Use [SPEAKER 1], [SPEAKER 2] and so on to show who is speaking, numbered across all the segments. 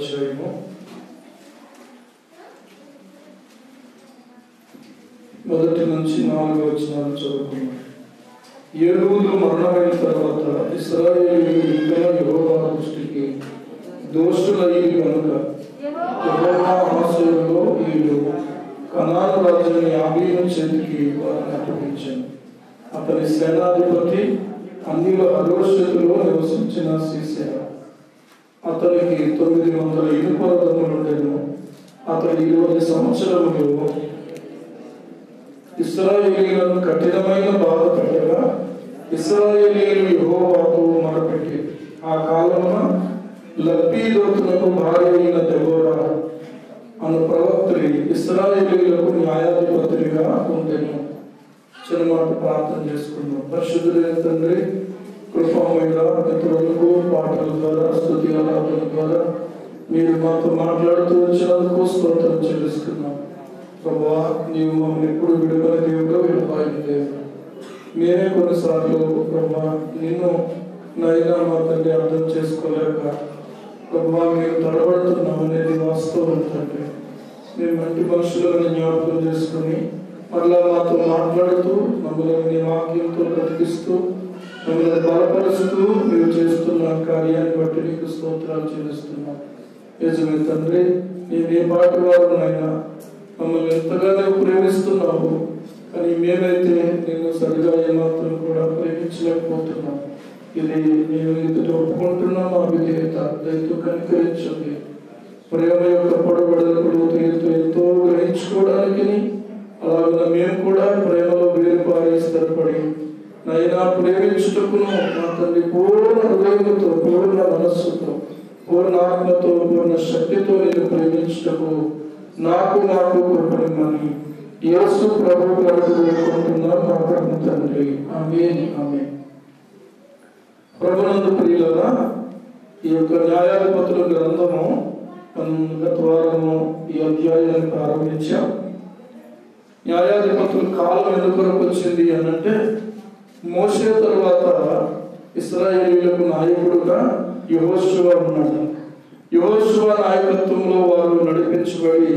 [SPEAKER 1] అధ్యాయము 1 నుంచి 4 వచనాలు చదువుకున్నాం. 7 రోజులు మరణమైన తర్వాత ఇశ్రాయేలీయులు ఇంకా యెహోవా దృష్టికి దోషులయ్యి కనుక యెహోవా ఆశీర్వాదంలో వీళ్ళు కనాను రాజుని యాబీను చేతికి వారిని అప్పగించాను. అతని సేనాధిపతి అన్నిల అరోషతులో నివసించిన సీసెరా. అతనికి 900 ఇనుప రథములుండెను. అతడు 20 సంవత్సరములు ఇశ్రాయేలీయులను కఠినమైన బాధ పెట్టగా ఇశ్రాయేలీయులు యెహోవాకు మొరపెట్టి ఆ కాలమున లబ్బీదోతునకు భార్య అయిన దెబోరా అను ప్రవక్త్రి ఇశ్రాయేలీయులకు న్యాయాధిపతిగా ఉండెను. చిన్నమాట ప్రార్థన చేసుకుందాం. పరిశుద్ధులైన తండ్రి, కృపమైన ఇతరులకు పాటల ద్వారా స్తుతి ఆరాధన ద్వారా మీరు మాతో మాట్లాడుతూ వచ్చినందుకు స్తోత్రం చెల్లిస్తున్నాం. ప్రభువా, నీవు మమ్మల్ని ఎప్పుడు విడుదల దేవుడు విడుపాయిన దేవుడు. మేమే కొన్నిసార్లు ప్రభువా నిన్ను నైనా మా తండ్రి అర్థం చేసుకోలేక ప్రభువా మేము తడబడుతున్నాం అనేది వాస్తవం తండ్రి. మేము మంటి మనుషులను జ్ఞాపకం చేసుకుని మరలా మాతో మాట్లాడుతూ మమ్మల్ని నీ వాక్యంతో బ్రతికిస్తూ మమ్మల్ని బలపరుస్తూ మీరు చేస్తున్న కార్యాన్ని బట్టి నీకు స్తోత్రాలు చెల్లిస్తున్నాం. నిజమే తండ్రి, నేను ఏ పాటి వారునైనా మమ్మల్ని ఎంతగానో ప్రేమిస్తున్నావు, కానీ మేమైతే నేను సరిగా ఏమాత్రం కూడా ప్రేమించలేకపోతున్నాం. ఇది నేను ఎదుట ఒప్పుకుంటున్నా. మా విధేయత దయతో కనికరించండి. ప్రేమ యొక్క పొడబడలు ఎంతో గ్రహించుకోవడానికి అలాగే మేము కూడా ప్రేమలో వేరుపారి స్థిరపడి నైనా ప్రేమించుటకును మా తండ్రి పూర్ణ హృదయంతో, పూర్ణ మనస్సుతో, పూర్ణ ఆత్మతో, పూర్ణ శక్తితో నేను ప్రేమించుటకు నాకు కృపనిమ్మని యేసు ప్రభువు కొరకు వేడుకుంటున్నాం మా పరమ తండ్రి. ఆమేన్. ఆమేన్. ప్రభునందు ప్రియులారా, ఈ యొక్క న్యాయాధిపతుల గ్రంథము మనం గత వారము ఈ అధ్యాయాన్ని ప్రారంభించాం. న్యాయాధిపతుల కాలం ఎందుకు వచ్చింది అనంటే మోషే తరువాత ఇశ్రాయేలీయులకు నాయకుడుగా యెహోషువ ఉన్నాడు. యెహోషువ నాయకత్వంలో వారు నడిపించబడి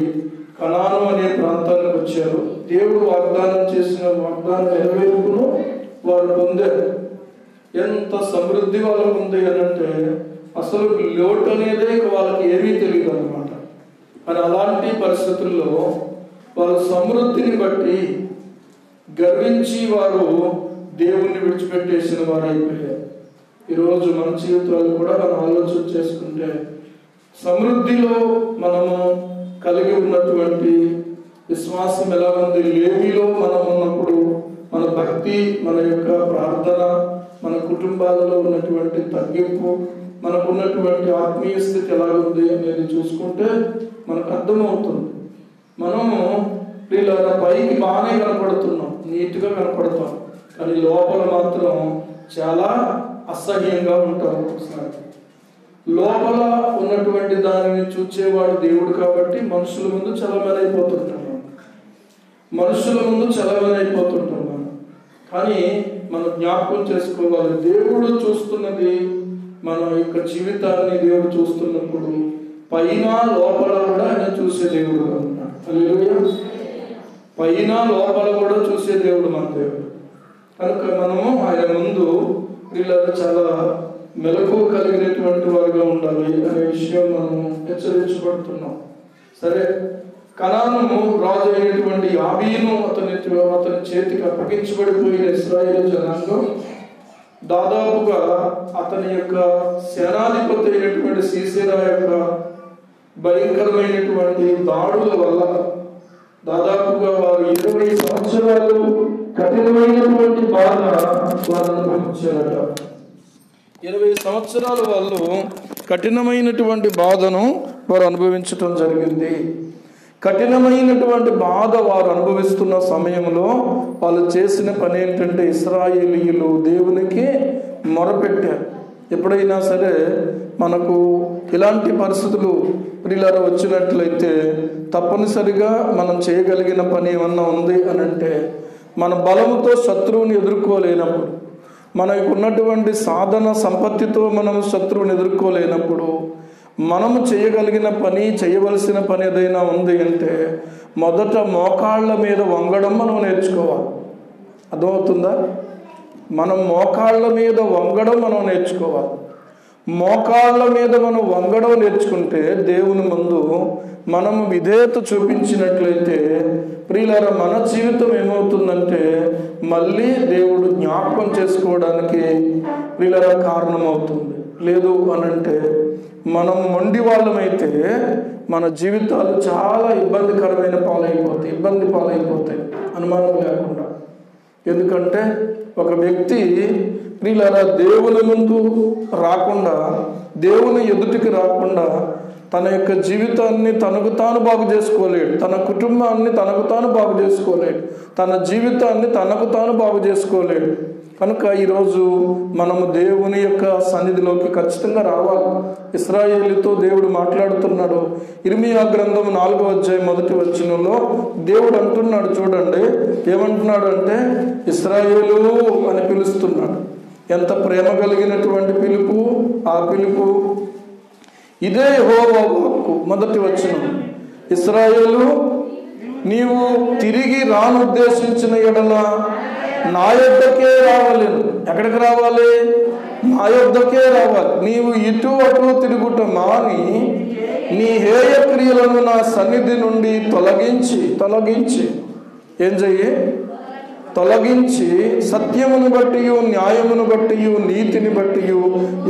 [SPEAKER 1] కనాను అనే ప్రాంతానికి వచ్చారు. దేవుడు వాగ్దానం చేసిన వాగ్దానం నెరవేర్పును వారు పొందారు. ఎంత సమృద్ధి వాళ్ళకు ఉంది అనంటే అసలు లోటు అనేదే వాళ్ళకి ఏమీ తెలియదు అన్నమాట. మరి అలాంటి పరిస్థితుల్లో వారు సమృద్ధిని బట్టి గర్వించి వారు దేవుణ్ణి విడిచిపెట్టేసిన వారు అయిపోయారు. ఈరోజు మన జీవితాలు కూడా మనం ఆలోచన చేసుకుంటే సమృద్ధిలో మనము కలిగి ఉన్నటువంటి విశ్వాసం ఎలా ఉంది, లేవిలో మనం ఉన్నప్పుడు మన భక్తి, మన యొక్క ప్రార్థన, మన కుటుంబాలలో ఉన్నటువంటి తగ్గింపు, మనకు ఉన్నటువంటి ఆత్మీయ స్థితి ఎలా ఉంది అనేది చూసుకుంటే మనకు అర్థమవుతుంది. మనము వీళ్ళ పైకి బాగానే కనపడుతున్నాం, నీట్గా కనపడతాం, కానీ లోపల మాత్రం చాలా అసహ్యంగా ఉంటాం. ఒకసారి లోపల ఉన్నటువంటి దానిని చూచేవాడు దేవుడు కాబట్టి మనుషుల ముందు చలమనైపోతుంటాం మనం. కానీ మనం జ్ఞాపకం చేసుకోవాలి, దేవుడు చూస్తున్నది మన యొక్క జీవితాన్ని. దేవుడు చూస్తున్నప్పుడు పైన లోపల కూడా ఆయన చూసే దేవుడు అన్నాడు. హల్లెలూయా. పైన లోపల కూడా చూసే దేవుడు మన దేవుడు కనుక మనము ఆయన ముందు వీళ్ళకి చాలా మెలకు కలిగినటువంటి వారుగా ఉండాలి అనే విషయం మనము హెచ్చరించబడుతున్నాం. సరే, కనాను రాజు అయినటువంటి యాబీను అతని చేతికి అప్పగించబడిపోయిన ఇశ్రాయేలు జనాంగం దాదాపుగా అతని యొక్క సేనాధిపతి అయినటువంటి సీసెరా యొక్క భయంకరమైనటువంటి దాడుల వల్ల దాదాపుగా వారు 20 సంవత్సరాలు కఠినమైనటువంటి బాధ వారు అనుభవించారట. 20 సంవత్సరాలు వాళ్ళు కఠినమైనటువంటి బాధను వారు అనుభవించటం జరిగింది. కఠినమైనటువంటి బాధ వారు అనుభవిస్తున్న సమయంలో వాళ్ళు చేసిన పని ఏంటంటే ఇశ్రాయేలీయులు దేవునికి మొరపెట్టారు. ఎప్పుడైనా సరే మనకు ఇలాంటి పరిస్థితులు ప్రియులారా వచ్చినట్లయితే తప్పనిసరిగా మనం చేయగలిగిన పని ఏమన్నా ఉంది అని అంటే మన బలముతో శత్రువుని ఎదుర్కోలేనప్పుడు, మనకు ఉన్నటువంటి సాధన సంపత్తితో మనం శత్రువుని ఎదుర్కోలేనప్పుడు మనము చేయగలిగిన పని, చేయవలసిన పని ఏదైనా ఉంది అంటే మొదట మోకాళ్ళ మీద వంగడం మనం నేర్చుకోవాలి. అర్థమవుతుందా? మనం మోకాళ్ళ మీద వంగడం మనం నేర్చుకోవాలి. మోకాళ్ళ మీద మనం వంగడం నేర్చుకుంటే దేవుని ముందు మనము విధేయత చూపించినట్లయితే ప్రియులారా, మన జీవితం ఏమవుతుందంటే మళ్ళీ దేవుడు జ్ఞాపకం చేసుకోవడానికి ప్రియులారా కారణమవుతుంది. లేదు అనంటే మనం మొండి వాళ్ళమైతే మన జీవితాలు చాలా ఇబ్బంది పాలైపోతాయి అనుమానం లేకుండా. ఎందుకంటే ఒక వ్యక్తి ప్రియులారా దేవుని ముందు రాకుండా, దేవుని ఎదుటికి రాకుండా తన యొక్క జీవితాన్ని తనకు తాను బాగు చేసుకోలేడు, తన కుటుంబాన్ని తనకు తాను బాగు చేసుకోలేడు, తన జీవితాన్ని తనకు తాను బాగు చేసుకోలేడు. కనుక ఈరోజు మనము దేవుని యొక్క సన్నిధిలోకి ఖచ్చితంగా రావాలి. ఇశ్రాయేలుతో దేవుడు మాట్లాడుతున్నాడు. ఇర్మీయా గ్రంథం 4వ అధ్యాయం 1వ వచనంలో దేవుడు అంటున్నాడు, చూడండి ఏమంటున్నాడు అంటే ఇశ్రాయేలు అని పిలుస్తున్నాడు. ఎంత ప్రేమ కలిగినటువంటి పిలుపు! ఆ పిలుపు ఇదే యెహోవా వాక్కు. 1వ వచనం, ఇశ్రాయేలు నీవు తిరిగి రానుద్దేశించిన ఎడల నా యొద్దకే రావాలను. ఎక్కడికి రావాలి? నా యొద్దకే రావాలి. నీవు ఇటు అటు తిరుగుట మాని నీ హేయ క్రియలను నా సన్నిధి నుండి తొలగించి ఏం చెయ్యి? తొలగించి సత్యమును బట్టి, న్యాయమును బట్టి, నీతిని బట్టి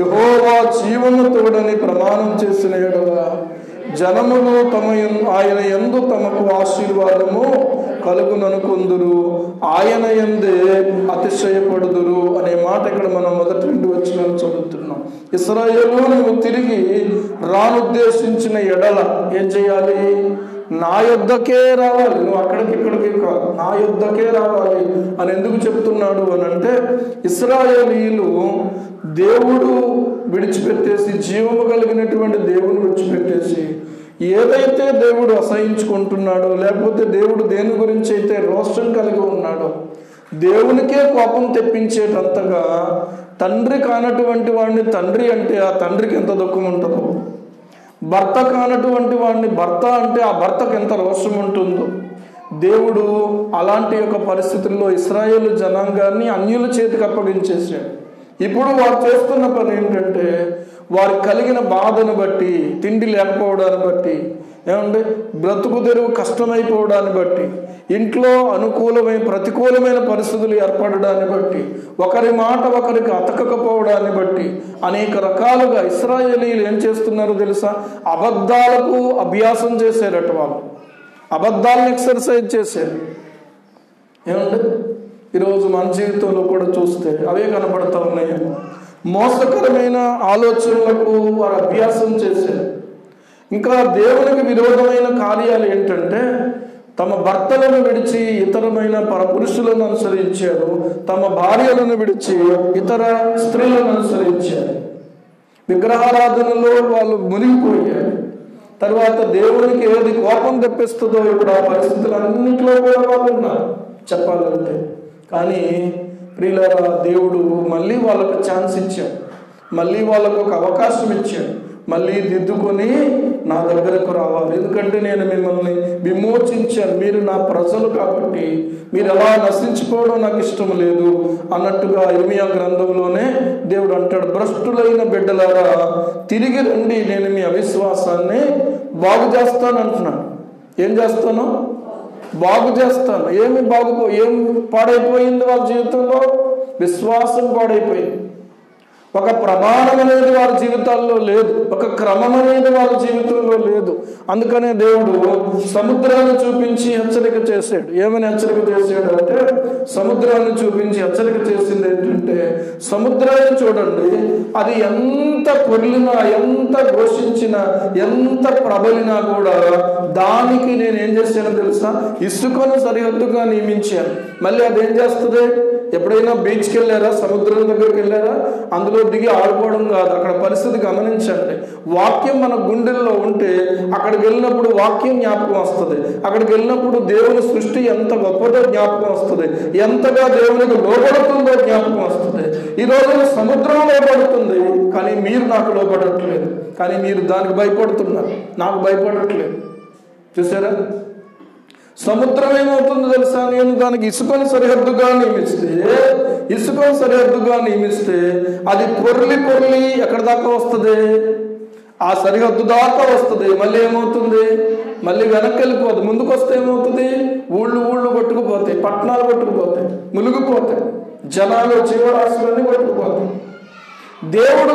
[SPEAKER 1] యెహోవా జీవము తోడని ప్రమాణం చేసిన ఎడల జనములు ఆయన యందు తమకు ఆశీర్వాదము కలుగుననుకొందురు, ఆయన యందే అతిశయపడుదురు అనే మాట ఇక్కడ మనం మొదటి 2 వచనాలు చదువుతున్నాం. ఇశ్రాయేలు నువ్వు తిరిగి రానుద్దేశించిన ఎడల ఏం చేయాలి? నా యొద్దకే రావాలి. నువ్వు ఇక్కడికి కాదు, నా యొద్దకే రావాలి అని ఎందుకు చెప్తున్నాడు అని అంటే, ఇశ్రాయేలీయులు దేవుడు విడిచిపెట్టేసి, జీవము కలిగినటువంటి దేవుని విడిచిపెట్టేసి ఏదైతే దేవుడు అసహించుకుంటున్నాడో, లేకపోతే దేవుడు దేని గురించి అయితే రోషం కలిగి ఉన్నాడో, దేవునికే కోపం తెప్పించేటంతగా తండ్రి కానటువంటి వాడిని తండ్రి అంటే ఆ తండ్రికి ఎంత దుఃఖం ఉంటుందో, భర్త కానటువంటి వాడిని భర్త అంటే ఆ భర్తకు ఎంత రోషం ఉంటుందో, దేవుడు అలాంటి యొక్క పరిస్థితుల్లో ఇశ్రాయేలు జనాంగాన్ని అన్యుల చేతికి అప్పగించేశాడు. ఇప్పుడు వారు చేస్తున్న పని ఏంటంటే, వారు కలిగిన బాధను బట్టి, తిండి లేకపోవడాన్ని బట్టి, ఏమంటే బ్రతుకు తెరువు కష్టమైపోవడాన్ని బట్టి, ఇంట్లో ప్రతికూలమైన పరిస్థితులు ఏర్పడడాన్ని బట్టి, ఒకరి మాట ఒకరికి అతకకపోవడాన్ని బట్టి అనేక రకాలుగా ఇశ్రాయేలీయులు ఏం చేస్తున్నారో తెలుసా? అబద్ధాలకు అభ్యాసం చేశారట. వాళ్ళు అబద్ధాలను ఎక్సర్సైజ్ చేశారు. ఏమంటే ఈరోజు మన జీవితంలో కూడా చూస్తే అవే కనపడతా ఉన్నాయి. మోసకరమైన ఆలోచనలకు వారు అభ్యాసం చేశారు. ఇంకా దేవునికి విరోధమైన కార్యాలు ఏంటంటే, తమ భర్తలను విడిచి ఇతరమైన పరపురుషులను అనుసరించారు, తమ భార్యలను విడిచి ఇతర స్త్రీలను అనుసరించారు. విగ్రహారాధనలో వాళ్ళు మునిగిపోయారు. తర్వాత దేవునికి ఏది కోపం తెప్పిస్తుందో ఇప్పుడు ఆ పరిస్థితులన్నింటిలో కూడా వాళ్ళు ఉన్నారు చెప్పాలంటే. కానీ ప్రియులారా, దేవుడు మళ్ళీ వాళ్ళకు ఛాన్స్ ఇచ్చాడు, మళ్ళీ వాళ్ళకు ఒక అవకాశం ఇచ్చాడు. మళ్ళీ దిద్దుకొని నా దగ్గరకు రావాలి, ఎందుకంటే నేను మిమ్మల్ని విమోచించాను, మీరు నా ప్రజలు కాబట్టి మీరు ఎలా నశించుకోవడం నాకు ఇష్టం లేదు అన్నట్టుగా ఇర్మీయా గ్రంథంలోనే దేవుడు అంటాడు, భ్రష్టులైన బిడ్డలారా తిరిగి రండి, నేను మీ అవిశ్వాసాన్ని బాగు చేస్తాను అంటున్నాను. ఏం చేస్తాను? బాగు చేస్తాను. ఏం పాడైపోయింది వాళ్ళ జీవితంలో? విశ్వాసం పాడైపోయింది. ఒక ప్రమాణం అనేది వారి జీవితాల్లో లేదు, ఒక క్రమం అనేది వారి జీవితంలో లేదు. అందుకనే దేవుడు సముద్రాన్ని చూపించి హెచ్చరిక చేశాడు. ఏమని హెచ్చరిక చేశాడు అంటే, సముద్రాన్ని చూపించి హెచ్చరిక చేసింది ఏంటంటే, సముద్రాన్ని చూడండి, అది ఎంత పొర్లినా, ఎంత ఘోషించినా, ఎంత ప్రబలినా కూడా దానికి నేను ఏం చేశానో తెలుసా? ఇసుకను సరిహద్దుగా నియమించాను. మళ్ళీ అదేం చేస్తుంది? ఎప్పుడైనా బీచ్కి వెళ్ళారా? సముద్రం దగ్గరికి వెళ్ళారా? అందులో దిగి ఆడుకోవడం కాదు. అక్కడ పరిస్థితి గమనించండి. వాక్యం మన గుండెల్లో ఉంటే అక్కడికి వెళ్ళినప్పుడు వాక్యం జ్ఞాపకం వస్తుంది. అక్కడికి వెళ్ళినప్పుడు దేవుని సృష్టి ఎంత గొప్పదో జ్ఞాపకం వస్తుంది, ఎంతగా దేవునికి లోబడుతుందో జ్ఞాపకం వస్తుంది. ఈరోజు సముద్రం లోపడుతుంది, కానీ మీరు నాకు లోపడట్లేదు. కానీ మీరు దానికి భయపడుతున్నారు, నాకు భయపడట్లేదు. చూసారా? సముద్రం ఏమవుతుందో తెలుసా? నేను దానికి ఇసుకను సరిహద్దుగా నియమిస్తే అది పొర్లి ఎక్కడి దాకా వస్తుంది? ఆ సరిహద్దు దాకా వస్తుంది. మళ్ళీ ఏమవుతుంది? మళ్ళీ వెనక్కి వెళ్ళిపోదు. ముందుకు వస్తే ఏమవుతుంది? ఊళ్ళు కొట్టుకుపోతాయి, పట్టణాలు కొట్టుకుపోతాయి, మునిగిపోతాయి, జనాలు జీవరాశులన్నీ కొట్టుకుపోతాయి. దేవుడు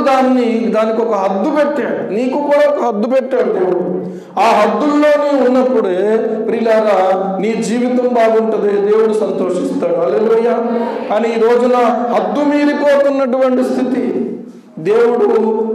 [SPEAKER 1] దానికి ఒక హద్దు పెట్టాడు. నీకు కూడా ఒక హద్దు పెట్టాడు దేవుడు. ఆ హద్దుల్లోనే ఉన్నప్పుడే ప్రియులారా నీ జీవితం బాగుంటుంది, దేవుడు సంతోషిస్తాడు. హల్లెలూయా. అని ఈ రోజున హద్దు మీరిపోతున్నటువంటి స్థితి, దేవుడు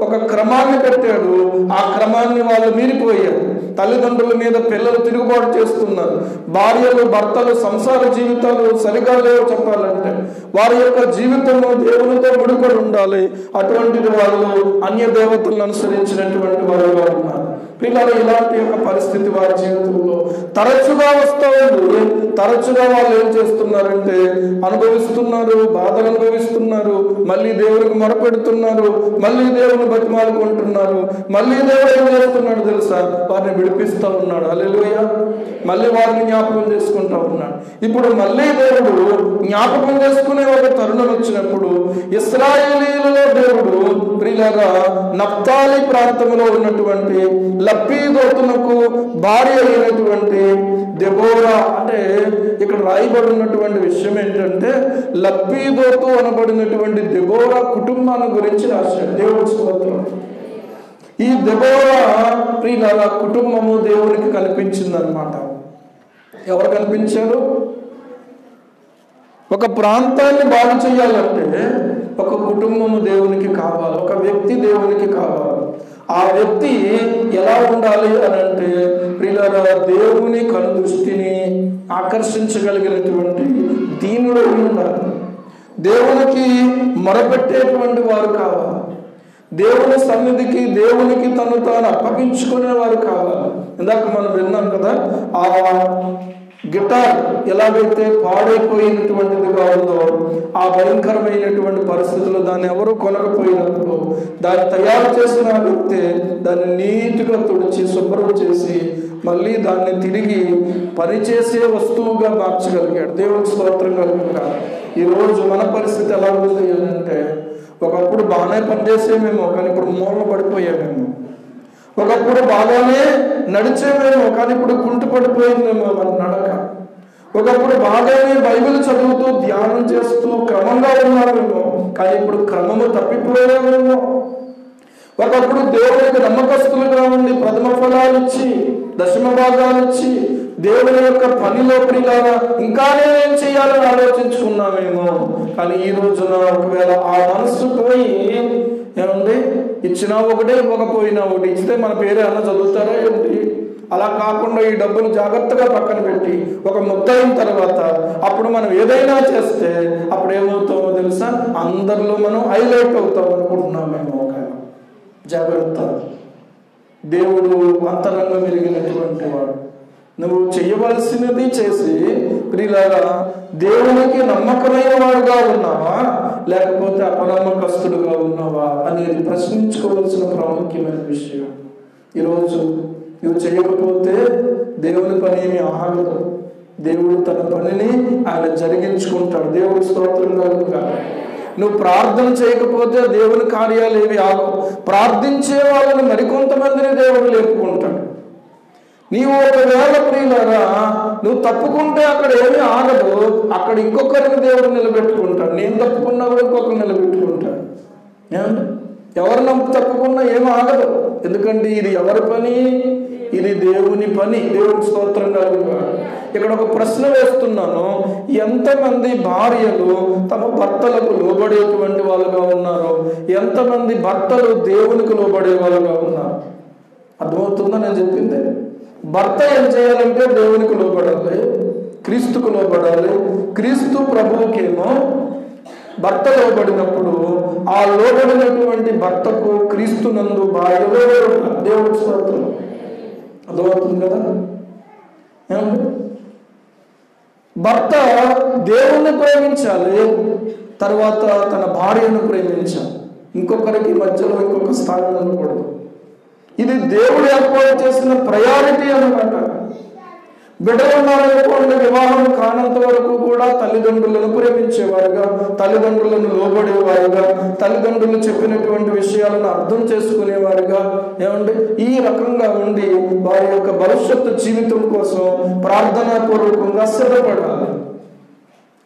[SPEAKER 1] ఒక క్రమాన్ని పెట్టాడు. ఆ క్రమాన్ని వాళ్ళు మీరిపోయారు. తల్లిదండ్రుల మీద పిల్లలు తిరుగుబాటు చేస్తున్నారు. భార్యలు భర్తలు సంసార జీవితాలు సరిగా లేవు. చెప్పాలంటే వారి యొక్క జీవితంలో దేవునితో ముడిపడి ఉండాలి. అటువంటి వాళ్ళు అన్య దేవతలను అనుసరించినటువంటి వారు ఉన్నారు. పిల్లలు ఇలాంటి యొక్క పరిస్థితి వారి జీవితంలో తరచుగా వస్తూ ఉంది. తరచుగా వాళ్ళు ఏం చేస్తున్నారంటే అనుభవిస్తున్నారు, బాధలు అనుభవిస్తున్నారు, మళ్ళీ దేవునికి మొరపెడుతున్నారు, మళ్ళీ దేవుని బతిమాలుకుంటున్నారు. మళ్ళీ దేవుడు ఏం చేస్తున్నాడు తెలుసా? వారిని విడిపిస్తూ ఉన్నాడు. హల్లెలూయా. మళ్ళీ వారిని జ్ఞాపకం చేసుకుంటూ ఉన్నాడు. ఇప్పుడు మళ్ళీ దేవుడు జ్ఞాపకం చేసుకునే ఒక తరుణం వచ్చినప్పుడు ఇశ్రాయేలీయులలో దేవుడు ప్రియులారా నఫ్తాలి ప్రాంతంలో ఉన్నటువంటి లప్పీదోతునకు భార్య అయినటువంటి దెబోరా, అంటే ఇక్కడ రాయబడి ఉన్నటువంటి విషయం ఏంటంటే లప్పీదోతు అనబడినటువంటి దెబోరా కుటుంబాన్ని గురించి రాశాడు దేవుడి స్తోత్రం. ఈ దెబోరా ప్రియులారా కుటుంబము దేవునికి కనిపించిందనమాట. ఎవరు కనిపించారు? ఒక ప్రాంతాన్ని బాగు చేయాలంటే ఒక కుటుంబము దేవునికి కావాలి, ఒక వ్యక్తి దేవునికి కావాలి. ఆ వ్యక్తి ఎలా ఉండాలి అని అంటే ప్రియులారా దేవుని కనుదృష్టిని ఆకర్షించగలిగినటువంటి దీనుడై ఉండాలి. దేవునికి మొరపెట్టేటువంటి వారు కావాలి. దేవుని సన్నిధికి దేవునికి తను తాను అప్పగించుకునేవారు కావాలి. ఇందాక మనం విన్నాం కదా, ఆ గిటార్ ఎలాగైతే పాడైపోయినటువంటిదిగా ఉందో, ఆ భయంకరమైనటువంటి పరిస్థితుల్లో దాన్ని ఎవరు కొనకపోయినప్పుడు దాన్ని తయారు చేసిన వ్యక్తి దాన్ని నీట్గా తుడిచి శుభ్రం చేసి మళ్ళీ దాన్ని తిరిగి పనిచేసే వస్తువుగా మార్చగలిగాడు. దేవునికి స్తోత్రం కలుగుగా. ఈరోజు మన పరిస్థితి ఎలా ఉంది అంటే ఒకప్పుడు బాగానే పనిచేసేమేమో, కానీ ఇప్పుడు మూలన పడిపోయామేమో. ఒకప్పుడు బాగానే నడిచేమేమో, కానీ ఇప్పుడు కుంటు పడిపోయిందేమో మన నడక. ఒకప్పుడు బాగానే బైబిల్ చదువుతూ ధ్యానం చేస్తూ క్రమంగా ఉన్నామేమో, కానీ ఇప్పుడు క్రమము తప్పిపోయామేమో. ఒకప్పుడు దేవునికి నమ్మకస్తులుగా ఉండి ప్రథమ ఫలాలు ఇచ్చి దశమ భాగాలు ఇచ్చి దేవుని యొక్క పనిలో ప్రియులారా ఇంకా నేనేం చేయాలని ఆలోచించుకున్నామేమో. కానీ ఈ రోజున ఒకవేళ ఆ మనస్సు పోయి ఏముంది, ఇచ్చినా ఒకటే ఇవ్వకపోయినా ఒకటి, ఇస్తే మన పేరే అన్న చదువుతారా ఏంటి? అలా కాకుండా ఈ డబ్బులు జాగ్రత్తగా పక్కన పెట్టి ఒక ముద్ద అయిన తర్వాత అప్పుడు మనం ఏదైనా చేస్తే అప్పుడు ఏమవుతామో తెలుసా? అందరిలో మనం హైలైట్ అవుతాం అనుకుంటున్నామేమో. జాగ్రత్త. దేవుడు అంతరంగం ఎరిగినటువంటి వాడు. నువ్వు చేయవలసినది చేసి ప్రియులారా దేవునికి నమ్మకమైన వాడుగా ఉన్నావా లేకపోతే అపనమ్మకస్తుడుగా ఉన్నావా అనేది ప్రశ్నించుకోవాల్సిన ప్రాముఖ్యమైన విషయం. ఈరోజు నువ్వు చేయకపోతే దేవుని పని ఏమి ఆగదు. దేవుడు తన పనిని ఆయన జరిగించుకుంటాడు. దేవుడు స్తోత్రం కలుగుగా. నువ్వు ప్రార్థన చేయకపోతే దేవుని కార్యాలు ఏవి ఆగవు. ప్రార్థించే వాళ్ళని మరికొంతమందిని దేవుడు లేపుకుంటాడు. నీవు ఒకవేళ ప్రియులారా నువ్వు తప్పుకుంటే అక్కడ ఏమీ ఆగదు, అక్కడ ఇంకొకరిని దేవుడు నిలబెట్టుకుంటాడు. నేను తప్పుకున్నా కూడా ఇంకొకరు నిలబెట్టుకుంటాడు. ఏమండి? ఎవరు తప్పుకున్నా ఏమీ ఆగదు. ఎందుకంటే ఇది ఎవరి పని? ఇది దేవుని పని. దేవుని స్తోత్రం కలుగుగా. ఇక్కడ ఒక ప్రశ్న వేస్తున్నాను. ఎంతమంది భార్యలు తమ భర్తలకు లోబడేటువంటి వాళ్ళుగా ఉన్నారు? ఎంతమంది భర్తలు దేవునికి లోబడే వాళ్ళుగా ఉన్నారు? అర్థమవుతుందా నేను చెప్పింది? భర్త ఏం చేయాలంటే దేవునికి లోబడాలి, క్రీస్తుకు లోబడాలి. క్రీస్తు ప్రభువుకేమో భర్త లోబడినప్పుడు ఆ లోబడినటువంటి భర్తకు క్రీస్తు నందు భార్యలో దేవుడి స్తోత్రం. అర్థమవుతుంది కదా? ఏమండి? భర్త
[SPEAKER 2] దేవుణ్ణి ప్రేమించాలి, తర్వాత తన భార్యను ప్రేమించాలి. ఇంకొకరికి మధ్యలో ఇంకొక స్థానం ఉండకూడదు. ఇది దేవుడు ఏర్పాటు చేసిన ప్రయారిటీ అన్నమాట. బిడ్డలు ఉన్నారనుకోండి, వివాహం కానంత వరకు కూడా తల్లిదండ్రులను ప్రేమించేవారుగా, తల్లిదండ్రులను లోబడేవారుగా, తల్లిదండ్రులు చెప్పినటువంటి విషయాలను అర్థం చేసుకునేవారుగా, ఏమండి ఈ రకంగా ఉండి వారి యొక్క భవిష్యత్తు జీవితం కోసం ప్రార్థనాపూర్వకంగా సిద్ధపడాలి.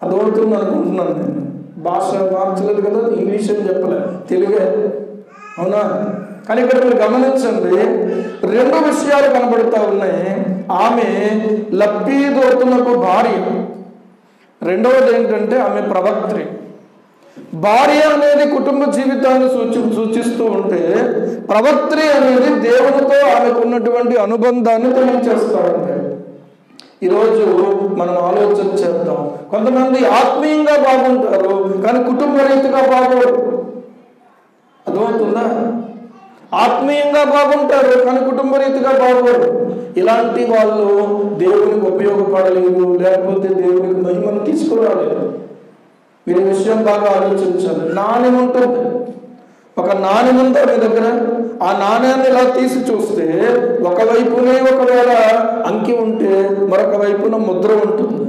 [SPEAKER 2] అదవుతుంది అనుకుంటున్నాను. నేను భాష మార్చలేదు కదా, ఇంగ్లీష్ అని చెప్పలే, తెలుగే, అవునా? కానీ ఇక్కడ మీరు గమనించండి, రెండు విషయాలు కనబడుతూ ఉన్నాయి. ఆమె లబ్బీదోతునకు భార్య, రెండవది ఏంటంటే ఆమె ప్రవక్త్రి. భార్య అనేది కుటుంబ జీవితాన్ని సూచిస్తూ ఉంటే, ప్రవక్త్రి అనేది దేవునితో ఆమెకు ఉన్నటువంటి అనుబంధాన్ని తెలియజేస్తూ ఉంటాయి. ఈరోజు మనం ఆలోచన చేద్దాం. కొంతమంది ఆత్మీయంగా బాగుంటారు కానీ కుటుంబ రీతిగా బాగోరు. అర్థమవుతుందా? ఆత్మీయంగా బాగుంటారు కానీ కుటుంబ రీతిగా బాగోరు. ఇలాంటి వాళ్ళు దేవునికి ఉపయోగపడలేదు, లేకపోతే దేవునికి మహిమను తీసుకురాలేదు. మీరు విషయం బాగా ఆలోచించాలి. నాణ్యం ఉంటుంది, ఒక నాణ్యం ఉందా మీ దగ్గర? ఆ నాణ్యాన్ని ఇలా తీసి చూస్తే ఒకవైపునే ఒకవేళ అంకి ఉంటే మరొక వైపున ముద్ర ఉంటుంది.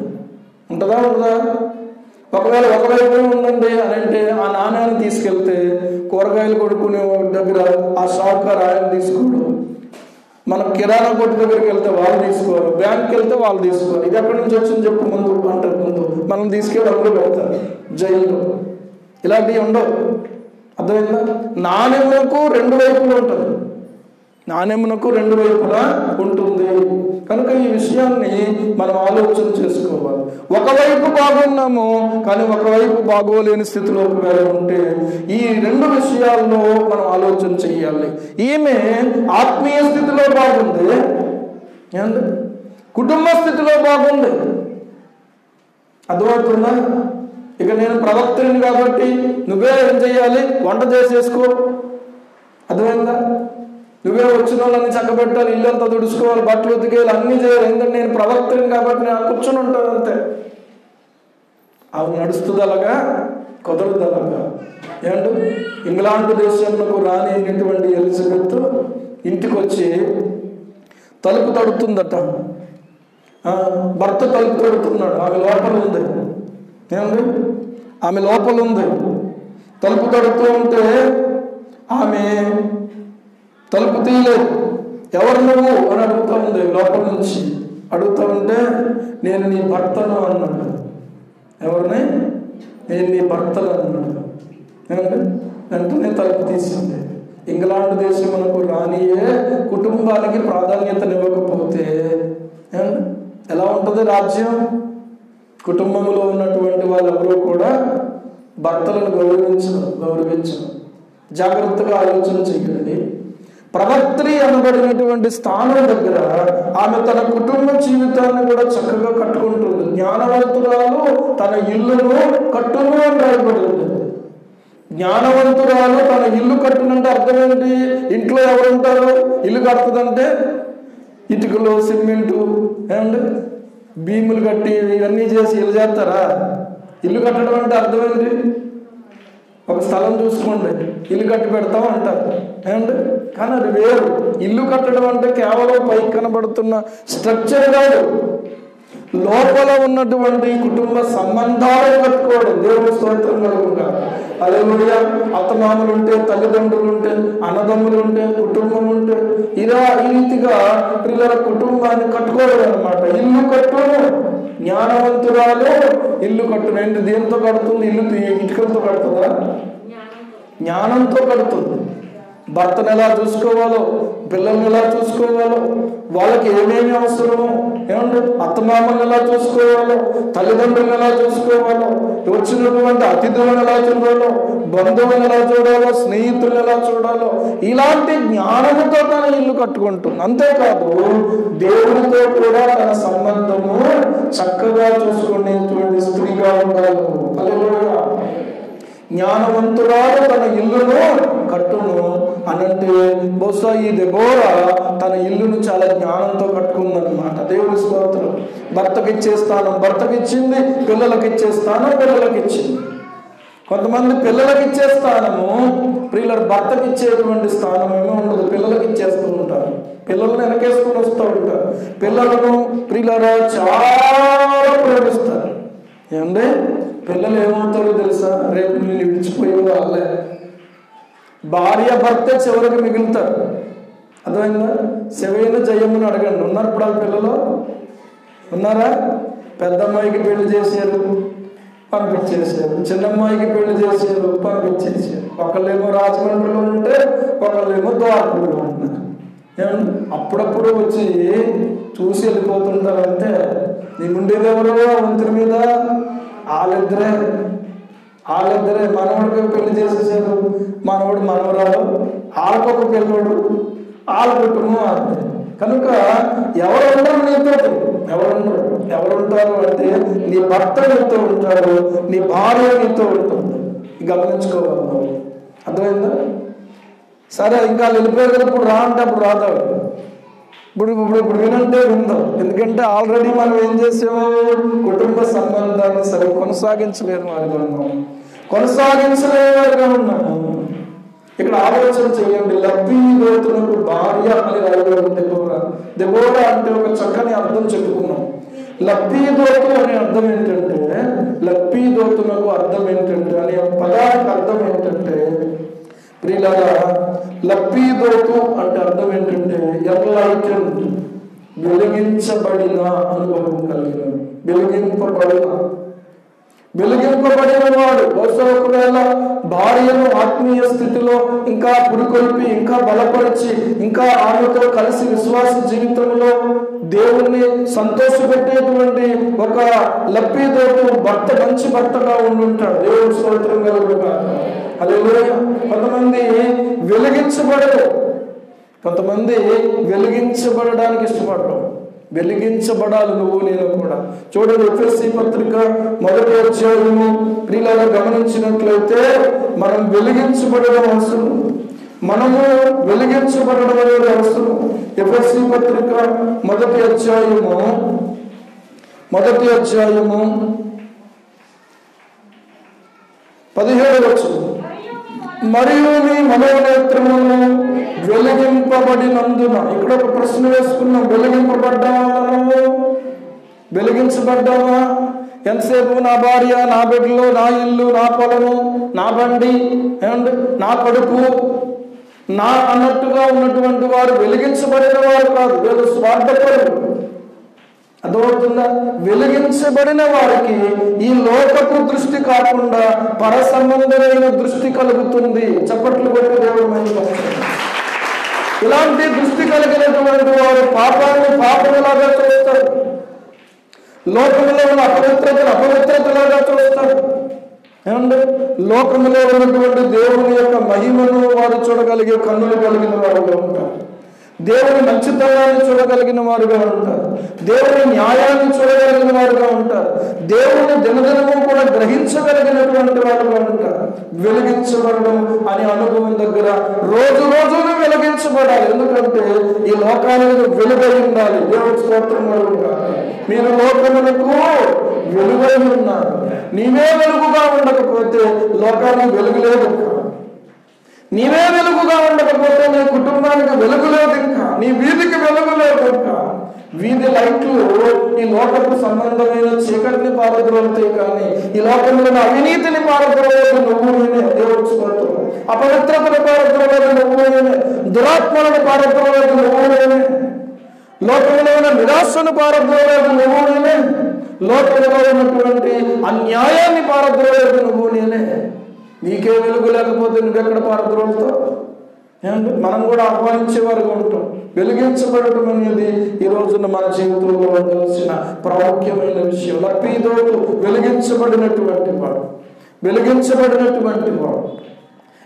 [SPEAKER 2] ఉంటుందా ఉండదా? ఒకవేళ ఒకవైపు ఉందండి అని అంటే ఆ నాణ్యాన్ని తీసుకెళ్తే కూరగాయలు కొనుక్కునే దగ్గర ఆ షాప్కార్ ఆయన తీసుకోవడం, మన కిరాణా కొట్టు దగ్గరికి వెళ్తే వాళ్ళు తీసుకోవాలి, బ్యాంక్కి వెళ్తే వాళ్ళు తీసుకోవాలి. ఇది ఎక్కడి నుంచి వచ్చింది చెప్పు ముందు అంటారు. ముందు మనం తీసుకెళ్ళి అందులో పెడతారు జైల్లో. ఇలాంటివి ఉండవు. అర్థమైందా? నాణ్యమునకు రెండు వైపులు ఉంటుంది, నాణ్యమునకు రెండు వైపులా ఉంటుంది. కనుక ఈ విషయాన్ని మనం ఆలోచన చేసుకోవాలి. ఒకవైపు బాగున్నాము కానీ ఒకవైపు బాగోలేని స్థితిలో ఒకవేళ ఉంటే ఈ రెండు విషయాల్లో మనం ఆలోచన చెయ్యాలి. ఈమె ఆత్మీయ స్థితిలో బాగుంది, కుటుంబ స్థితిలో బాగుంది. అర్థమవుతుందా? ఇక నేను ప్రవక్తని కాబట్టి నువ్వే ఏం చెయ్యాలి? వంట చేసేసుకో. అర్థమైందా? నువ్వే వచ్చిన వాళ్ళని చక్కబెట్టాలి, ఇల్లంతా తుడుచుకోవాలి, బట్టలు ఉతికేయాలి, అన్నీ చేయాలి. ఎందుకంటే నేను ప్రవక్తని కాబట్టి నేను కూర్చొని ఉంటాను అంతే. అవి నడుస్తుంది అలాగా, కుదరదు అలాగా. ఏమంటూ ఇంగ్లాండ్ దేశంలో రాణి అయినటువంటి ఎలిజబెత్ ఇంటికి వచ్చి తలుపు తడుతుందట. భర్త తలుపు తడుతున్నాడు, ఆమె లోపల ఉంది. ఏమండి ఆమె లోపల ఉంది, తలుపు తడుతూ ఉంటే ఆమె తలుపు తీయలేదు. ఎవరు నువ్వు అని అడుగుతూ ఉంది. లోపల నుంచి అడుగుతూ ఉంటే నేను నీ భర్తను అన్నాడు. ఎవరిని? నేను నీ భర్తను అన్నాడు. వెంటనే తలుపు తీసింది. ఇంగ్లాండ్ దేశమునకు రానియే కుటుంబానికి ప్రాధాన్యతనివ్వకపోతే ఎలా ఉంటుంది రాజ్యం? కుటుంబంలో ఉన్నటువంటి వాళ్ళెవరూ కూడా భర్తలను గౌరవించరు. జాగ్రత్తగా ఆలోచన చేయండి. ప్రవక్త్రి అనబడినటువంటి స్థానం దగ్గర ఆమె తన కుటుంబ జీవితాన్ని కూడా చక్కగా కట్టుకుంటుంది. జ్ఞానవంతురాలు తన ఇల్లును కట్టును అని రాయబడింది. జ్ఞానవంతురాలు తన ఇల్లు కట్టునంటే అర్థం ఏంటి? ఇంట్లో ఎవరుంటారు? ఇల్లు కడుతుందంటే ఇటుకలు, సిమెంటు, ఏమండి భీములు కట్టి ఇవన్నీ చేసి ఇల్లు చేస్తారా? ఇల్లు కట్టడం అంటే అర్థం ఏంటి? ఒక స్థలం చూసుకోండి, ఇల్లు కట్టి పెడతాం అంటారు. ఏమండి కానీ అది వేరు. ఇల్లు కట్టడం అంటే కేవలం పైకి కనబడుతున్న స్ట్రక్చర్ కాదు, లోపల ఉన్నటువంటి కుటుంబ సంబంధాలను కట్టుకోవడం. దేవుని స్తోత్రం కలుగుగా. హల్లెలూయా. అత్తమామలు ఉంటే, తల్లిదండ్రులు ఉంటే, అన్నదమ్ములు ఉంటే, కుటుంబం ఉంటే, ఇలా ఈ రీతిగా పిల్లల కుటుంబాన్ని కట్టుకోవడం అనమాట. ఇల్లు కట్టును. జ్ఞానవంతురాలు ఇల్లు కట్టును. ఏంటి దేంతో కడుతుంది? ఇల్లు ఇటుకలతో కడుతుందా? జ్ఞానంతో కడుతుంది. భర్తను ఎలా చూసుకోవాలో, పిల్లల్ని ఎలా చూసుకోవాలో, వాళ్ళకి ఏమేమి అవసరమో, ఏమంటే అత్తమామల్ని ఎలా చూసుకోవాలో, తల్లిదండ్రులను ఎలా చూసుకోవాలో, వచ్చినటువంటి అతిథులను ఎలా చూడాలో, బంధువులను ఎలా చూడాలో, స్నేహితులను ఎలా చూడాలో, ఇలాంటి జ్ఞానముతో తన ఇల్లు కట్టుకుంటుంది. అంతేకాదు దేవునితో కూడా తన సంబంధము చక్కగా చూసుకునేటువంటి స్త్రీగా ఉండాలి. హల్లెలూయా. జ్ఞానవంతురాలు తన ఇల్లును కట్టును, అనంటే బహుశా ఈ దెబోరా తన ఇల్లును చాలా జ్ఞానంతో కట్టుకుందనమాట. దేవుని స్తోత్రం. భర్తకిచ్చే స్థానం భర్తకిచ్చింది, పిల్లలకిచ్చే స్థానం పిల్లలకిచ్చింది. కొంతమంది పిల్లలకి ఇచ్చే స్థానము ప్రియుల భర్తకి ఇచ్చేటువంటి స్థానం ఏమో ఉండదు, పిల్లలకి ఇచ్చేస్తూ ఉంటారు. పిల్లలను వెనకేసుకుని వస్తూ ఉంటారు. పిల్లలను ప్రియులరా చాలా ప్రేమిస్తారు. ఏమంటే పిల్లలు ఏమవుతారో తెలుసా? రేపు నేను విడిచిపోయే వాళ్ళే. భార్య భర్తే చివరికి మిగులుతారు. అర్థమైందా? శివైన జయమ్మని అడగండి, ఉన్నారు ఇప్పుడు ఆ పిల్లలు? ఉన్నారా? పెద్దమ్మాయికి పెళ్లి చేశారు, పంపించేసారు. చిన్నమ్మాయికి పెళ్లి చేశారు, పంపించేసారు. ఒకళ్ళేమో రాజమండ్రిలో ఉంటే ఒకళ్ళేమో ద్వారపులో ఉంటున్నారు. ఏమండి అప్పుడప్పుడు వచ్చి చూసి వెళ్ళిపోతుంటారంటే నీ ఉండేది ఎవరో వంతుల మీద? వాళ్ళిద్దరే మనవడికి పెళ్లి చేసేసారు, మనవడు మనవరాలు, వాళ్ళకొక పిల్లడు, వాళ్ళ కుటుంబం అంతే. కనుక ఎవరు ఉండరు నీతో? ఎవరుంటారు అంటే నీ భర్త నీతో ఉంటారు, నీ భార్య నీతో ఉంటుంది. గమనించుకోవాలి. అర్థమైందా? సరే ఇంకా వెళ్ళిపోయారు కదా, ఇప్పుడు రా అంటే అప్పుడు రాదాడు. ఇప్పుడు వినంటే విందాం. ఎందుకంటే ఆల్రెడీ మనం ఏం చేసాము? కుటుంబ సంబంధాన్ని సరే కొనసాగించలేదు వారిగా ఉన్నాము. ఇక్కడ ఆలోచన చేయండి. లబ్బీదోతునకు భార్య అని రాయబడి దెబోరా అంటే ఒక చక్కని అర్థం చెప్పుకున్నాం. లబ్బీదోతు అనే అర్థం ఏంటంటే, లబ్బీదోతునకు అర్థం ఏంటంటే అనే పదానికి అర్థం ఏంటంటే ప్రియులారా, లబ్బీదోతు అంటే అర్థం ఏంటంటే ఎన్లైటెన్డ్, వెలిగించబడిన అనుభవం కలిగిన, వెలిగింపబడిన వాడు. బహుశా ఒకవేళ భార్యను ఆత్మీయ స్థితిలో ఇంకా పురికొల్పి, ఇంకా బలపరిచి, ఇంకా ఆమెతో కలిసి విశ్వాస జీవితంలో దేవుణ్ణి సంతోషపెట్టేటువంటి ఒక లబ్బీదోతు భర్త మంచి భర్తగా ఉండుంటాడు. దేవుడు స్తోత్రం కలుగుగా. హల్లెలూయా. కొంతమంది వెలిగించబడడానికి ఇష్టపడరు. వెలిగించబడాలి నువ్వు నేను కూడా. చూడండి ఎఫెసీ పత్రిక 1వ అధ్యాయము ప్రియులారా గమనించినట్లయితే మనం వెలిగించబడడం అవసరం. అనేది అవసరం. ఎఫెసీ పత్రిక 1వ అధ్యాయము 17వ వచనం. మరియు మీ మనోనేత్రమును వెలిగింపబడినందున. ఇక్కడ ఒక ప్రశ్న వేసుకున్నాం. వెలిగించబడ్డామా? ఎంతసేపు నా భార్య, నా బిడ్డలు, నా ఇల్లు, నా పొలము, నా బండి అండ్ నా కడుపు నా అన్నట్టుగా ఉన్నటువంటి వారు వెలిగించబడిన వారు కాదు, వీళ్ళు స్వార్థపరులు. అర్థమవుతుందా? వెలిగించబడిన వారికి ఈ లోకపు దృష్టి కాకుండా పర సంబంధమైన దృష్టి కలుగుతుంది. చప్పట్లు కొట్టి దేవుడు మహిమపరచాలి. ఇలాంటి దృష్టి కలిగినటువంటి వారు పాపాన్ని పాపములాగా చూస్తారు, లోకములో ఉన్న అపవిత్రతలాగా చూస్తారు. ఏమండి లోకములో ఉన్నటువంటి దేవుని యొక్క మహిమను వారు చూడగలిగే కన్నులు కలిగిన వారుగా ఉంటారు. దేవుని మంచితనాన్ని చూడగలిగిన వారుగా ఉంటారు. దేవుని న్యాయాన్ని చూడగలిగిన వారుగా ఉంటారు. దేవుని దినదినము కూడా గ్రహించగలిగినటువంటి వారుగా ఉంటారు. వెలిగించబడడం అనే అనుభవం దగ్గర రోజు రోజును వెలిగించబడాలి. ఎందుకంటే ఈ లోకానికి వెలుగై ఉండాలి. దేవుని స్తోత్రం కలుగుగా. మీరు లోకములకు వెలుగై ఉన్నారు. నీవే వెలుగుగా ఉండకపోతే లోకానికి వెలుగులేదు. నీవే వెలుగుగా ఉండకపోతే నీ కుటుంబానికి వెలుగులేదు, ఇంకా నీ వీధికి వెలుగులేదు. ఇంకా వీధి లైట్లు ఈ లోకపు సంబంధమైన చీకటిని పారద్రోలుతాయి, కానీ ఈ లోకంలో అవినీతిని పారద్రోలేదు నువ్వు నేనే. దేవుడు స్తోత్రం. అపవిత్రతను పారద్రోలేదు నువ్వు నేనే. దురాత్మలను పారద్రోలేదు నువ్వు నేనే. లోకంలో ఉన్న నిరాశను పారద్రోలేదు నువ్వు నేనే. లోకంలో ఉన్నటువంటి అన్యాయాన్ని పారద్రోలేదు నువ్వు నేనే. నీకే వెలుగు లేకపోతే నువ్వెక్కడ పారద్రోలుతావు? ఏమంటే మనం కూడా ఆహ్వానించేవారుగా ఉంటాం. వెలిగించబడటం అనేది ఈ రోజున మన జీవితంలో ఉండాల్సిన ప్రాముఖ్యమైన విషయం. లబ్బీదోతు వెలిగించబడినటువంటి వాడు.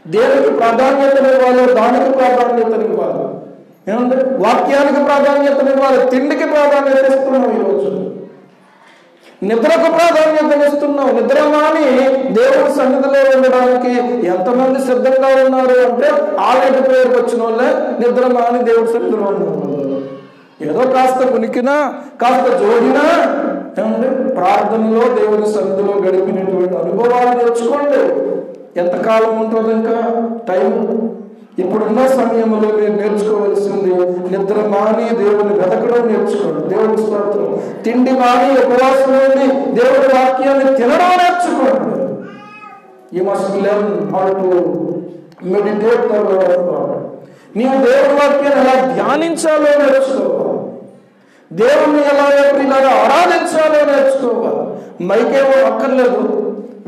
[SPEAKER 2] దేనికి ప్రాధాన్యతనివ్వాలో దానికి ప్రాధాన్యతనివ్వాలి. ఏమంటే వాక్యానికి ప్రాధాన్యతనివ్వాలి, తిండికి ప్రాధాన్యత ఇస్తున్నాం. ఈరోజు నిద్రకు ప్రాధాన్యత ఇస్తున్నావు. నిద్ర మాని దేవుడి సన్నిధిలో ఉండడానికి ఎంతమంది సిద్ధంగా ఉన్నారు అంటే ఆలయ పేరుకు వచ్చిన వాళ్ళే నిద్ర మాని దేవుడి సన్నిధిలో ఉన్నారు. ఏదో కాస్త ఉనికినా కాస్త జోడినా ఏమంటే ప్రార్థనలో దేవుడి సన్నిధిలో గడిపినటువంటి అనుభవాలు నేర్చుకోండి. ఎంతకాలం ఉంటుంది ఇంకా టైం? ఇప్పుడున్న సమయంలో మీరు నేర్చుకోవలసింది నిద్ర మాని దేవుని వెతకడం నేర్చుకోండి. దేవుడి స్తోత్రం. తిండి మాని ఉపవాసం నుండి దేవుడి వాక్యాన్ని తినడం నేర్చుకోండి. You must learn how to meditate the word of God. నీవు దేవుడి వాక్యాన్ని ఎలా ధ్యానించాలో నేర్చుకోవాలి. దేవుణ్ణి ఎలాగా ఆరాధించాలో నేర్చుకోవాలి. మైకేమో అక్కర్లేదు,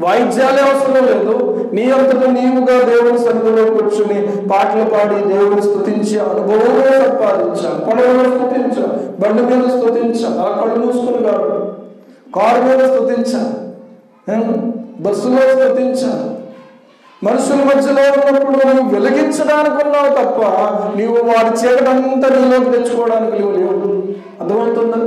[SPEAKER 2] వాయిద్యాలే అవసరం లేదు. నీ అంతటా నీవుగా దేవుని సన్నిధిలో కూర్చుని పాటలు పాడి దేవుని స్తుతించే అనుభవమే సంపాదించాలి. పొలంలో స్తుతించాలి, బండి మీద స్తుతించాలి, అలా కళ్ళు మూసుకుని కాదు, కారు మీద స్తుతించాలి, బస్సులో స్తుతించాలి. మనుషుల మధ్యలో ఉన్నప్పుడు నువ్వు వెలిగించడానికి ఉన్నావు తప్ప నీవు వాడి చీకటంతా నీలోకి తెచ్చుకోవడానికి లేవు. అర్థమవుతుందా?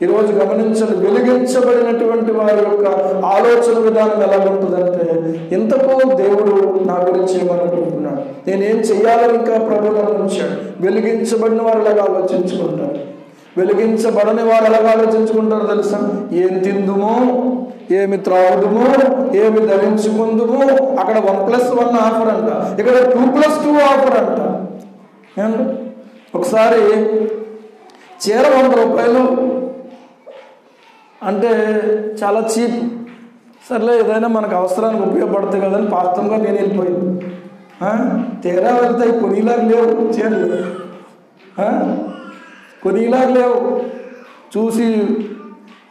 [SPEAKER 2] ఈరోజు గమనించండి, వెలిగించబడినటువంటి వారి యొక్క ఆలోచన విధానం ఎలా ఉంటుందంటే, ఇంతకు దేవుడు నా గురించి ఏమనుకుంటున్నాడు, నేనేం చెయ్యాలని ఇంకా ప్రభు గమనించాడు. వెలిగించబడిన వారు ఎలాగ ఆలోచించుకుంటారు, వెలిగించబడని వారు ఎలాగ ఆలోచించుకుంటారు తెలుసా? ఏం తిందుమో, ఏమి త్రాగుదుమో, ఏమి ధరించుకుందుమో. అక్కడ 1+1 ఆఫర్ అంట, ఇక్కడ 2+2 ఆఫర్ అంట. ఒకసారి చీర 100 రూపాయలు అంటే చాలా చీప్. సర్లే ఏదైనా మనకు అవసరానికి ఉపయోగపడుతుంది కదని పాత్రంగా నేను వెళ్ళిపోయింది. తీరా వెళ్తాయి కొనిలాగా లేవు చీరలు, కొనిలాగా లేవు. చూసి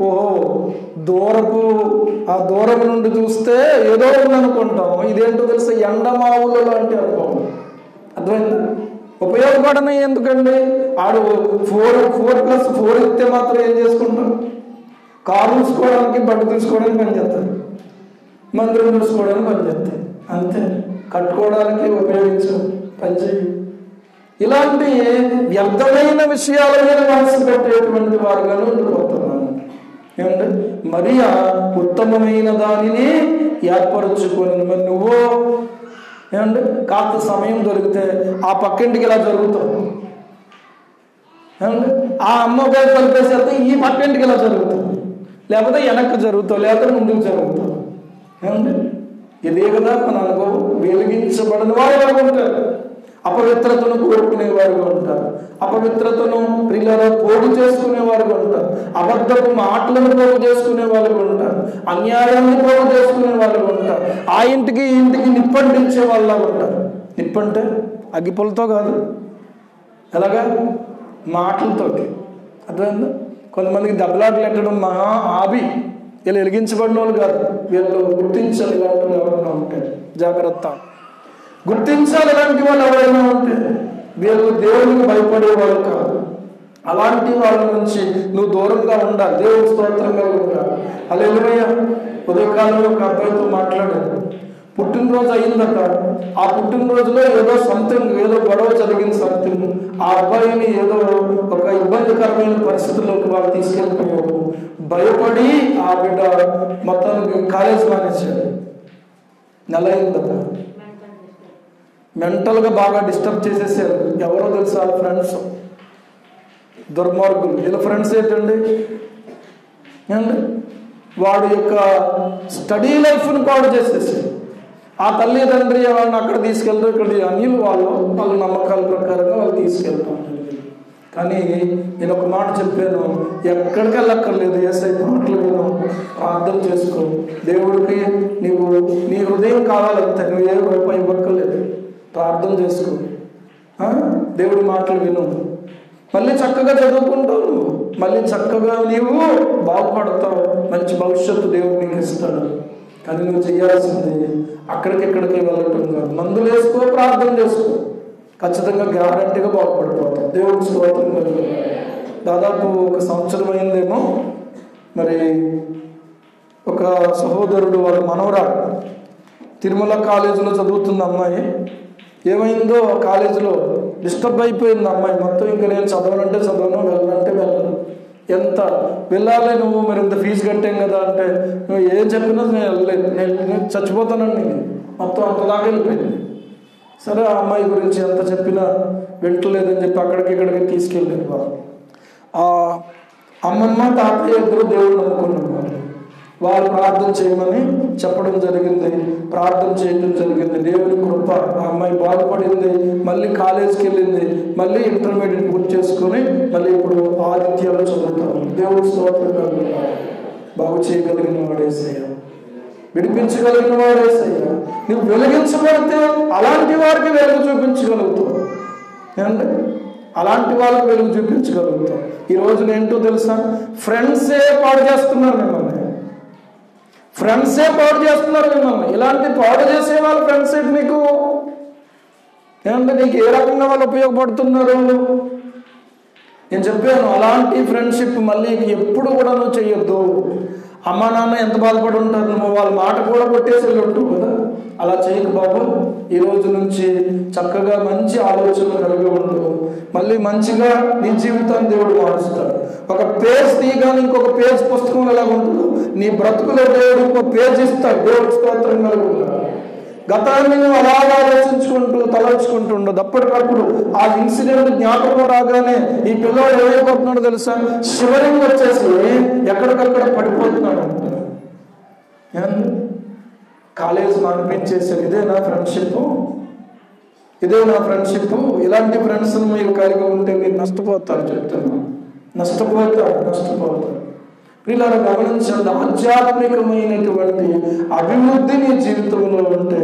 [SPEAKER 2] ఓహో దూరపు ఆ దూరం నుండి చూస్తే ఏదో ఉందనుకుంటాం. ఇదేంటో తెలుసా? ఎండమావులు లాంటి అనుభవం. అర్థమైందా? ఉపయోగపడని ఎందుకండి? ఆడు 4+4 ఇస్తే మాత్రం ఏం చేసుకుంటాం? కారు చూసుకోవడానికి, బట్ట తీసుకోవడానికి పనిచేస్తాయి, మందిరం చూసుకోవడానికి పనిచేస్తాయి, అంతే. కట్టుకోవడానికి ఉపయోగించు పనిచేయి. ఇలాంటి వ్యర్థమైన విషయాల మీద మనసు పెట్టేటువంటి వారుగానే ఉండిపోతున్నాను. ఏమంటే మరియా ఉత్తమమైన దానిని ఏర్పరచుకొని, మరి నువ్వు ఏమంటే కాస్త సమయం దొరికితే ఆ పక్కింటికి ఇలా జరుగుతావు, ఏమంటే ఆ అమ్మగారు కలిపేసేస్తే ఈ పక్కింటికి ఇలా జరుగుతావు, లేకపోతే వెనక్కి జరుగుతావు, లేకపోతే ముందుకు జరుగుతావు. ఏమంటే ఇదే కదా మన అనుభవం. వెలిగించబడిన వారు ఎలా ఉంటారు? అపవిత్రతను కోరుకునేవారుగా ఉంటారు, అపవిత్రతను ప్రియులారా పోగు చేసుకునేవారుగా ఉంటారు, అబద్ధపు మాటలను పోగు చేసుకునే వాళ్ళుగా ఉంటారు, అన్యాయాన్ని పోగు చేసుకునే వాళ్ళుగా ఉంటారు, ఆ ఇంటికి ఈ ఇంటికి నిప్పంటించే వాళ్ళ ఉంటారు. నిప్పంటే అగ్గిపులతో కాదు, ఎలాగా? మాటలతోటి. అర్థమైందా? కొంతమందికి దెబ్బలాటలు ఎట్టడం మహా ఆబి. వీళ్ళు వెలిగించబడిన వాళ్ళు కాదు. వీళ్ళు గుర్తించాలి ఇలాంటి వాళ్ళు ఎవరైనా ఉంటే, జాగ్రత్త గుర్తించాలి. ఇలాంటి వాళ్ళు ఎవరైనా ఉంటే వీళ్ళు దేవునికి భయపడేవాళ్ళు కాదు. అలాంటి వాళ్ళ నుంచి నువ్వు దూరంగా ఉండాలి. దేవుని స్తోత్రంగా ఉండాలి. హల్లెలూయా. ఉదయకాలంలో ఒక అబ్బాయితో మాట్లాడాను. పుట్టినరోజు అయిందట. ఆ పుట్టినరోజులో ఏదో సంథింగ్, ఏదో గొడవ జరిగిన సంథింగ్. ఆ అబ్బాయిని ఏదో ఒక ఇబ్బందికరమైన పరిస్థితుల్లోకి వాళ్ళు తీసుకెళ్ళిపోయారు. భయపడి ఆ బిడ్డ మొత్తానికి కాలేజ్ మానేశాడు. నెల అయిందట. మెంటల్గా బాగా డిస్టర్బ్ చేసేసారు. ఎవరో తెలుసు? వాళ్ళ ఫ్రెండ్స్, దుర్మార్గులు. వీళ్ళ ఫ్రెండ్స్ ఏంటండి? ఏమండి వాడి యొక్క స్టడీ లైఫ్ను పాడు చేసేసారు. ఆ తల్లిదండ్రి వాళ్ళని అక్కడ తీసుకెళ్తారు, ఇక్కడ అన్యులు వాళ్ళ నమ్మకాల ప్రకారంగా వాళ్ళు తీసుకెళ్తాం. కానీ నేను ఒక మాట చెప్పాను, ఎక్కడికి వెళ్ళక్కర్లేదు. యేసయ్య మాటలు విను, ప్రార్థన చేసుకో. దేవుడికి నీ హృదయం కావాలంతే, నువ్వు ఏ రూపాయి ఇవ్వక్కర్లేదు. ప్రార్థన చేసుకో, దేవుడి మాటలు విను, మళ్ళీ చక్కగా చదువుకుంటావు, నువ్వు మళ్ళీ చక్కగా నీవు బాగుపడతావు, మంచి భవిష్యత్తు దేవుడు నీకు ఇస్తాడు. కానీ నువ్వు చేయాల్సింది అక్కడికి వెళ్ళటం కాదు. మందులు వేసుకో, ప్రార్థన చేసుకో, ఖచ్చితంగా గ్యారంటీగా బాగుపడిపోతాం. దేవుడి స్తోత్రం. దాదాపు 1 సంవత్సరం అయిందేమో. మరి ఒక సహోదరుడు వాళ్ళ మనవరాడు తిరుమల కాలేజీలో చదువుతున్న అమ్మాయి. ఏమైందో కాలేజీలో డిస్టర్బ్ అయిపోయింది అమ్మాయి మొత్తం. ఇంకా నేను చదవనంటే చదవను, వెళ్ళనంటే వెళ్ళను. ఎంత వెళ్ళాలి నువ్వు, మరి ఇంత ఫీజు కట్టాం కదా అంటే నువ్వు ఏం చెప్పినా నేను వెళ్ళలేదు, నేను చచ్చిపోతానండి, మొత్తం అంత దాకా వెళ్ళిపోయింది. సరే ఆ అమ్మాయి గురించి ఎంత చెప్పినా వింటలేదని చెప్పి అక్కడికి ఇక్కడికి తీసుకెళ్ళారు వాళ్ళు. ఆ అమ్మమ్మ తాతయ్య ఇద్దరు దేవుడు నమ్ముకున్నారు. వాళ్ళు ప్రార్థన చేయమని చెప్పడం జరిగింది, ప్రార్థన చేయడం జరిగింది. దేవుని కృప, ఆ అమ్మాయి బాగుపడింది, మళ్ళీ కాలేజీకి వెళ్ళింది, మళ్ళీ ఇంటర్మీడియట్ పూర్తి చేసుకుని మళ్ళీ ఇప్పుడు ఆదిత్యాలు చదువుతారు. దేవుడి స్తోత్రం. బాగు చేయగలిగిన వాడేసయ్య, విడిపించగలిగిన వాడేసయ్య. నువ్వు వెలిగించబడితే అలాంటి వారికి వెలుగు చూపించగలుగుతావు. ఏమంటే అలాంటి వాళ్ళకి వెలుగు చూపించగలుగుతాం. ఈ రోజున ఏంటో తెలుసా, ఫ్రెండ్సే పాడు చేస్తున్నారు మిమ్మల్ని, ఫ్రెండ్సే పాడు చేస్తున్నారు మిమ్మల్ని. ఇలాంటి పాడు చేసే వాళ్ళ ఫ్రెండ్స్ ఏంటి నీకు? ఏమంటే నీకు ఏ రకంగా వాళ్ళు ఉపయోగపడుతున్నారు? నేను చెప్పాను, అలాంటి ఫ్రెండ్షిప్ మళ్ళీ ఎప్పుడు కూడా నువ్వు చెయ్యొద్దు. అమ్మా నాన్న ఎంత బాధపడి ఉంటారు, నువ్వు వాళ్ళ మాట కూడా కొట్టేసి వెళ్ళి ఉంటావు కదా. అలా చేయకు బాబు. ఈ రోజు నుంచి చక్కగా మంచి ఆలోచనలు కలిగి ఉంటూ మళ్ళీ మంచిగా నీ జీవితాన్ని దేవుడు మారుస్తాడు. ఒక పేజ్ తీయగానే ఇంకొక పేజ్ పుస్తకం ఎలా ఉంటుందో నీ బ్రతుకులో దేవుడు ఇంకొక పేజ్ ఇస్తాడు. దేవుడు స్తోత్రం కలిగి ఉంటాడు. గతాన్ని నువ్వు అలాగా ఆలోచించుకుంటూ తలచుకుంటూ ఉండదు. అప్పటికప్పుడు ఆ ఇన్సిడెంట్ జ్ఞాపకం రాగానే ఈ పిల్లవాడు ఏమైపోతున్నాడో తెలుసా, శివరింగ్ వచ్చేసి ఎక్కడికక్కడ పడిపోతున్నాడు. కాలేజ్ మానిపించేసాడు. ఇదే నా ఫ్రెండ్షిప్, ఇదే నా ఫ్రెండ్షిప్. ఇలాంటి ఫ్రెండ్స్ మీరు కలిగి ఉంటే మీరు నష్టపోతారు. చెప్తున్నాను, నష్టపోతారు. వీళ్ళని గమనించండి, ఆధ్యాత్మికమైనటువంటి అభివృద్ధి నీ జీవితంలో ఉంటే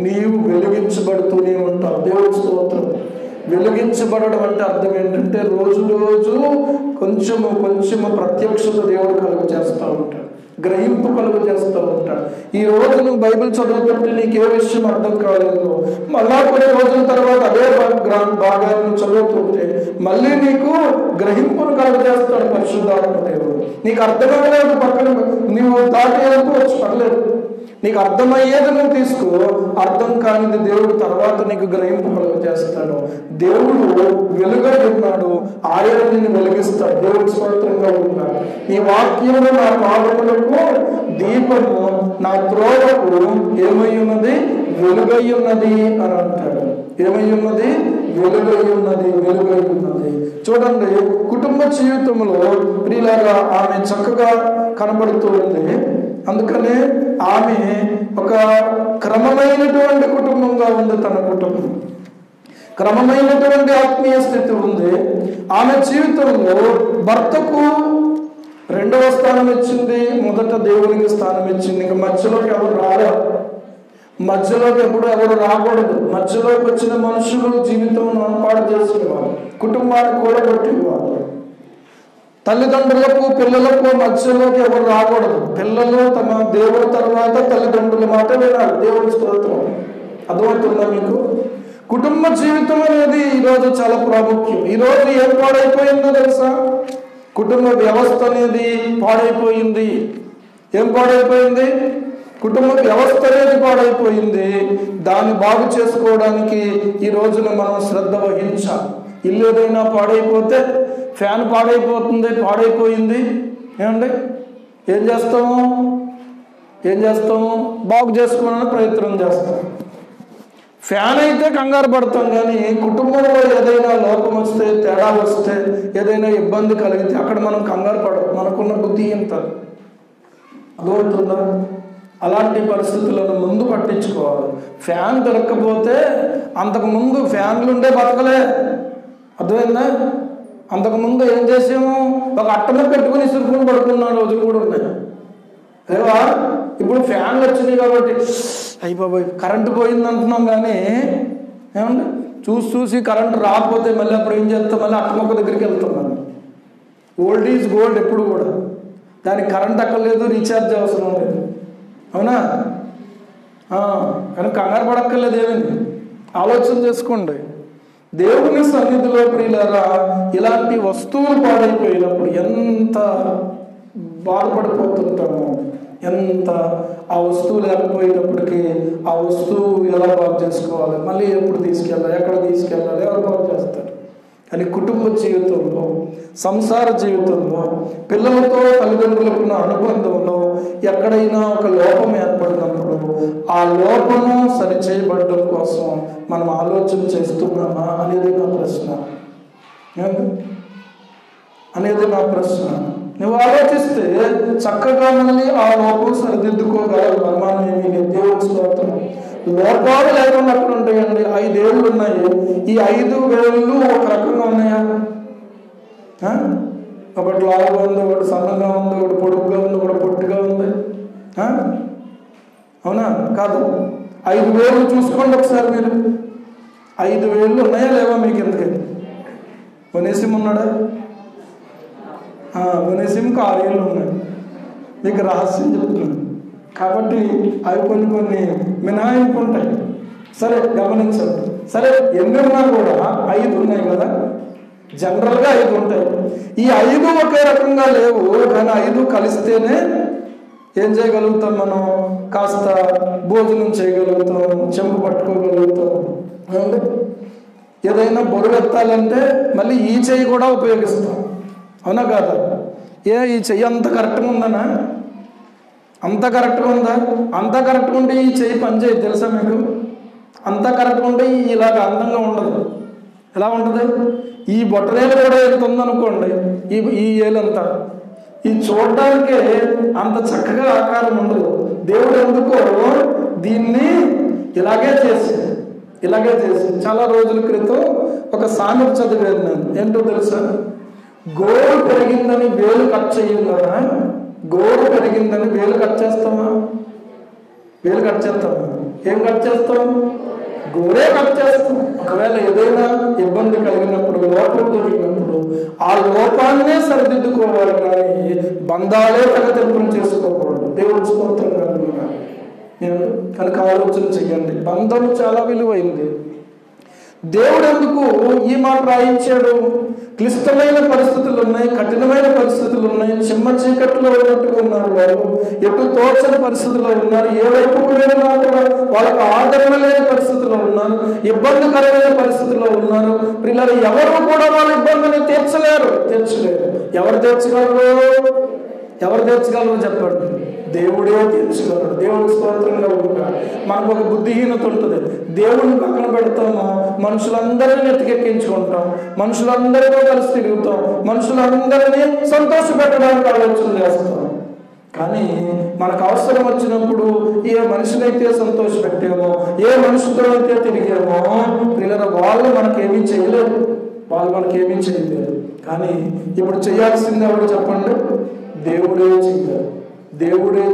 [SPEAKER 2] నీవు వెలిగించబడుతూనే ఉంటావు. దేవుడి స్తోత్రం. వెలిగించబడడం అంటే అర్థం ఏంటంటే రోజు రోజు కొంచెము ప్రత్యక్షత దేవుడు కలుగు చేస్తూ ఉంటాడు, గ్రహింపు కలుగు చేస్తూ ఉంటాడు. ఈ రోజు నువ్వు బైబిల్ చదువుతుంటే నీకు ఏ విషయం అర్థం కాలేదు, మళ్ళా కొన్ని రోజుల తర్వాత అదే భాగాన్ని చదువుతుంటే మళ్ళీ నీకు గ్రహింపును కలుగు చేస్తాడు పరిశుద్ధాత్మ దేవుడు. నీకు అర్థమయ్యేది పక్కన నువ్వు దాటి వెళ్ళిపోవచ్చు, పర్లేదు. నీకు అర్థమయ్యేది నువ్వు తీసుకో, అర్థం కానిది దేవుడు తర్వాత నీకు గ్రహింపు కలుగు చేస్తాడు. దేవుడు వెలుగై ఉన్నాడు, ఆయన నిన్ను వెలిగిస్తాడు. దేవుడు స్వతంత్రంగా ఉన్నాడు. ఈ వాక్యము నా పాదములకు దీపము, నా త్రోవకు ఏమై ఉన్నది, వెలుగై ఉన్నది అని అంటాడు. ఏమై ఉన్నది, వెలుగై ఉన్నది, వెలుగై ఉన్నది. చూడండి, కుటుంబ జీవితంలో ప్రియులారా ఆమె చక్కగా కనబడుతూ ఉంది. అందుకనే ఆమె ఒక క్రమమైనటువంటి కుటుంబంగా ఉంది. తన కుటుంబం క్రమమైనటువంటి ఆత్మీయ స్థితి ఉంది. ఆమె జీవితంలో భర్తకు 2వ స్థానం ఇచ్చింది, మొదట దేవునికి స్థానం ఇచ్చింది. ఇంకా మధ్యలోకి ఎవరు రారా, మధ్యలోకి ఎప్పుడు ఎవరు రాకూడదు. మధ్యలోకి వచ్చిన మనుషులు జీవితం పాడు చేసేవారు, కుటుంబాన్ని కూడగొట్టేవారు. తల్లిదండ్రులకు పిల్లలకు మధ్యలోకి ఎవరు రాకూడదు. పిల్లలు తమ దేవుడి తర్వాత తల్లిదండ్రుల మాట వినాలి. దేవుడి స్తోత్రం. అర్థమవుతుందా మీకు? కుటుంబ జీవితం అనేది ఈరోజు చాలా ప్రాముఖ్యం. ఈరోజు ఏం పాడైపోయిందో తెలుసా, కుటుంబ వ్యవస్థ అనేది పాడైపోయింది. ఏం పాడైపోయింది? కుటుంబ వ్యవస్థ అనేది పాడైపోయింది. దాన్ని బాగు చేసుకోవడానికి ఈ రోజున మనం శ్రద్ధ వహించాలి. ఇల్లు ఏదైనా పాడైపోతే, ఫ్యాన్ పాడైపోతుంది, పాడైపోయింది, ఏమండి ఏం చేస్తాము? బాగు చేసుకోవాలని ప్రయత్నం చేస్తాం. ఫ్యాన్ అయితే కంగారు పడతాం, కానీ కుటుంబంలో ఏదైనా లోపం వస్తే, తేడా వస్తే, ఏదైనా ఇబ్బంది కలిగితే అక్కడ మనం కంగారు పడం. మనకున్న బుద్ధి ఇంత. అర్థమవుతుందా? అలాంటి పరిస్థితులను ముందు పట్టించుకోవాలి. ఫ్యాన్ దొరక్కపోతే అంతకుముందు ఫ్యాన్లు ఉండే బతకలే. అర్థమైందా? అంతకుముందు ఏం చేసాము, ఒక అట్టమ పెట్టుకుని ఇసురుకుని పడుకున్న రోజులు కూడా ఉన్నాయి. ఏవా ఇప్పుడు ఫ్యాన్లు వచ్చినాయి కాబట్టి అయిపోయి కరెంటు పోయింది అంటున్నాం, కానీ ఏమండి చూసి కరెంటు రాకపోతే మళ్ళీ అప్పుడు ఏం చేస్తాం, మళ్ళీ అట్టమొక్క దగ్గరికి వెళ్తాం. మనం ఓల్డ్ ఈజ్ గోల్డ్ ఎప్పుడు కూడా. దానికి కరెంట్ అక్కర్లేదు, రీఛార్జ్ అవసరం లేదు, అవునా? కానీ కంగారు పడక్కర్లేదు. ఏమైంది ఆలోచన చేసుకోండి. దేవుని సన్నిధిలో ప్రియులారా ఇలాంటి వస్తువులు పాడైపోయినప్పుడు ఎంత బాధపడిపోతుంటాము, ఎంత ఆ వస్తువు లేకపోయినప్పటికీ ఆ వస్తువు ఎలా బాగు చేసుకోవాలి, మళ్ళీ ఎప్పుడు తీసుకెళ్ళాలి, ఎక్కడ తీసుకెళ్ళాలి, ఎవరు బాగు చేస్తారు? కానీ కుటుంబ జీవితంలో, సంసార జీవితంలో, పిల్లలతో తల్లిదండ్రులకున్న అనుబంధంలో ఎక్కడైనా ఒక లోపం ఏర్పడినప్పుడు ఆ లోపము సరిచేయబడడం కోసం మనం ఆలోచన చేస్తున్నామా అనేది నా ప్రశ్న. నువ్వు ఆలోచిస్తే చక్కగా మళ్ళీ ఆ లోపం సరిదిద్దుకోగలరు. మనమానం ఏమీ లేదు. దేవుడి స్తోత్రం. లోపాలు లేకుండా అక్కడ ఉంటాయండి. 5 ఏళ్ళు ఉన్నాయి. ఈ 5 వేళ్ళు ఒక రకంగా ఉన్నాయా? ఒకటి లావుగా ఉంది, ఒకటి సన్నగా ఉంది, ఒకటి పొడుగ్గా ఉంది, ఒకటి పొట్టిగా ఉంది. అవునా కాదు? 5 వేళ్ళు చూసుకోండి ఒకసారి మీరు. 5 వేళ్ళు ఉన్నాయా లేవా మీకు? ఎందుకని వనేసిం ఉన్నాడా? వనేసింకి 6 ఏళ్ళు ఉన్నాయి. మీకు రహస్యం చెప్తున్నాను కాబట్టి అవి కొన్ని మినహాయింపు ఉంటాయి. సరే గమనించండి. సరే ఎన్ని ఉన్నా కూడా 5 ఉన్నాయి కదా, జనరల్గా 5 ఉంటాయి. ఈ 5 ఒకే రకంగా లేవు, కానీ 5 కలిస్తేనే ఏం చేయగలుగుతాం మనం? కాస్త భోజనం చేయగలుగుతాం, చెంపు పట్టుకోగలుగుతాం. ఏదైనా బరువెత్తాలంటే మళ్ళీ ఈ చెయ్యి కూడా ఉపయోగిస్తాం. అవునా కాదా? ఈ చెయ్యి అంత కరెక్ట్గా ఉందనా? అంత కరెక్ట్గా ఉందా? అంత కరెక్ట్గా ఉంటే ఈ చెయ్యి పనిచేయదు తెలుసా మీకు? అంత కరెక్ట్గా ఉంటే ఇలాగ అందంగా ఉండదు. ఎలా ఉంటుంది? ఈ బొట్టరేలు కూడా ఎంత ఉందనుకోండి, ఈ ఏలంతా ఈ చూడడానికే అంత చక్కగా ఆకారం ఉండదు. దేవుడు ఎందుకో దీన్ని ఇలాగే చేసి చాలా రోజుల క్రితం ఒక సామెత చదివాను నేను. ఏంటో తెలుసా? గోరు పెరిగిందని వేలు కట్ చేయం కదా. గోరు పెరిగిందని వేలు కట్ చేస్తామా? వేలు కట్ చేస్తామా? ఏం కట్ చేస్తాం? గోరే కట్ చేస్తాం. ఒకవేళ ఏదైనా ఇబ్బంది కలిగినప్పుడు, లోపం దొరికినప్పుడు ఆ లోపాన్నే సరిదిద్దుకోవాలి, కానీ బంధాలే తెగతెంపులు చేసుకోకూడదు. దేవుడి స్తోత్రం కనుక ఆలోచన చెయ్యండి. బంధం చాలా విలువైంది. దేవుడు ఎందుకు ఈ మాట రాయించాడు? క్లిష్టమైన పరిస్థితులు ఉన్నాయి, కఠినమైన పరిస్థితులు ఉన్నాయి, చిమ్మ చీకట్లో ఉన్నట్టుగా ఉన్నారు వారు, ఎటు తోచని పరిస్థితుల్లో ఉన్నారు, ఏ వైపుకు వెళ్ళినా కూడా వాళ్ళకు ఆదరణ లేని పరిస్థితుల్లో ఉన్నారు, ఇబ్బందికరమైన పరిస్థితుల్లో ఉన్నారు. పిల్లలు ఎవరు కూడా వాళ్ళ ఇబ్బందిని తీర్చలేరు. ఎవరు తీర్చగలరు చెప్పండి? దేవుడే తీర్చగలరు. దేవుడి స్తోత్రంగా ఉంటాడు. మనకు ఒక బుద్ధిహీనత ఉంటుంది. దేవుడిని పక్కన పెడతాము, మనుషులందరినీ నెత్తికెక్కించుకుంటాం, మనుషులందరితో కలిసి తిరుగుతాం, మనుషులందరినీ సంతోష పెట్టడానికి ఆలోచన చేస్తాం. కానీ మనకు అవసరం వచ్చినప్పుడు ఏ మనిషినైతే సంతోష పెట్టామో, ఏ మనిషితో అయితే తిరిగామో, పిల్లల వాళ్ళు మనకేమీ చేయలేదు. కానీ ఇప్పుడు చేయాల్సింది ఎవరు చెప్పండి? దేవుడే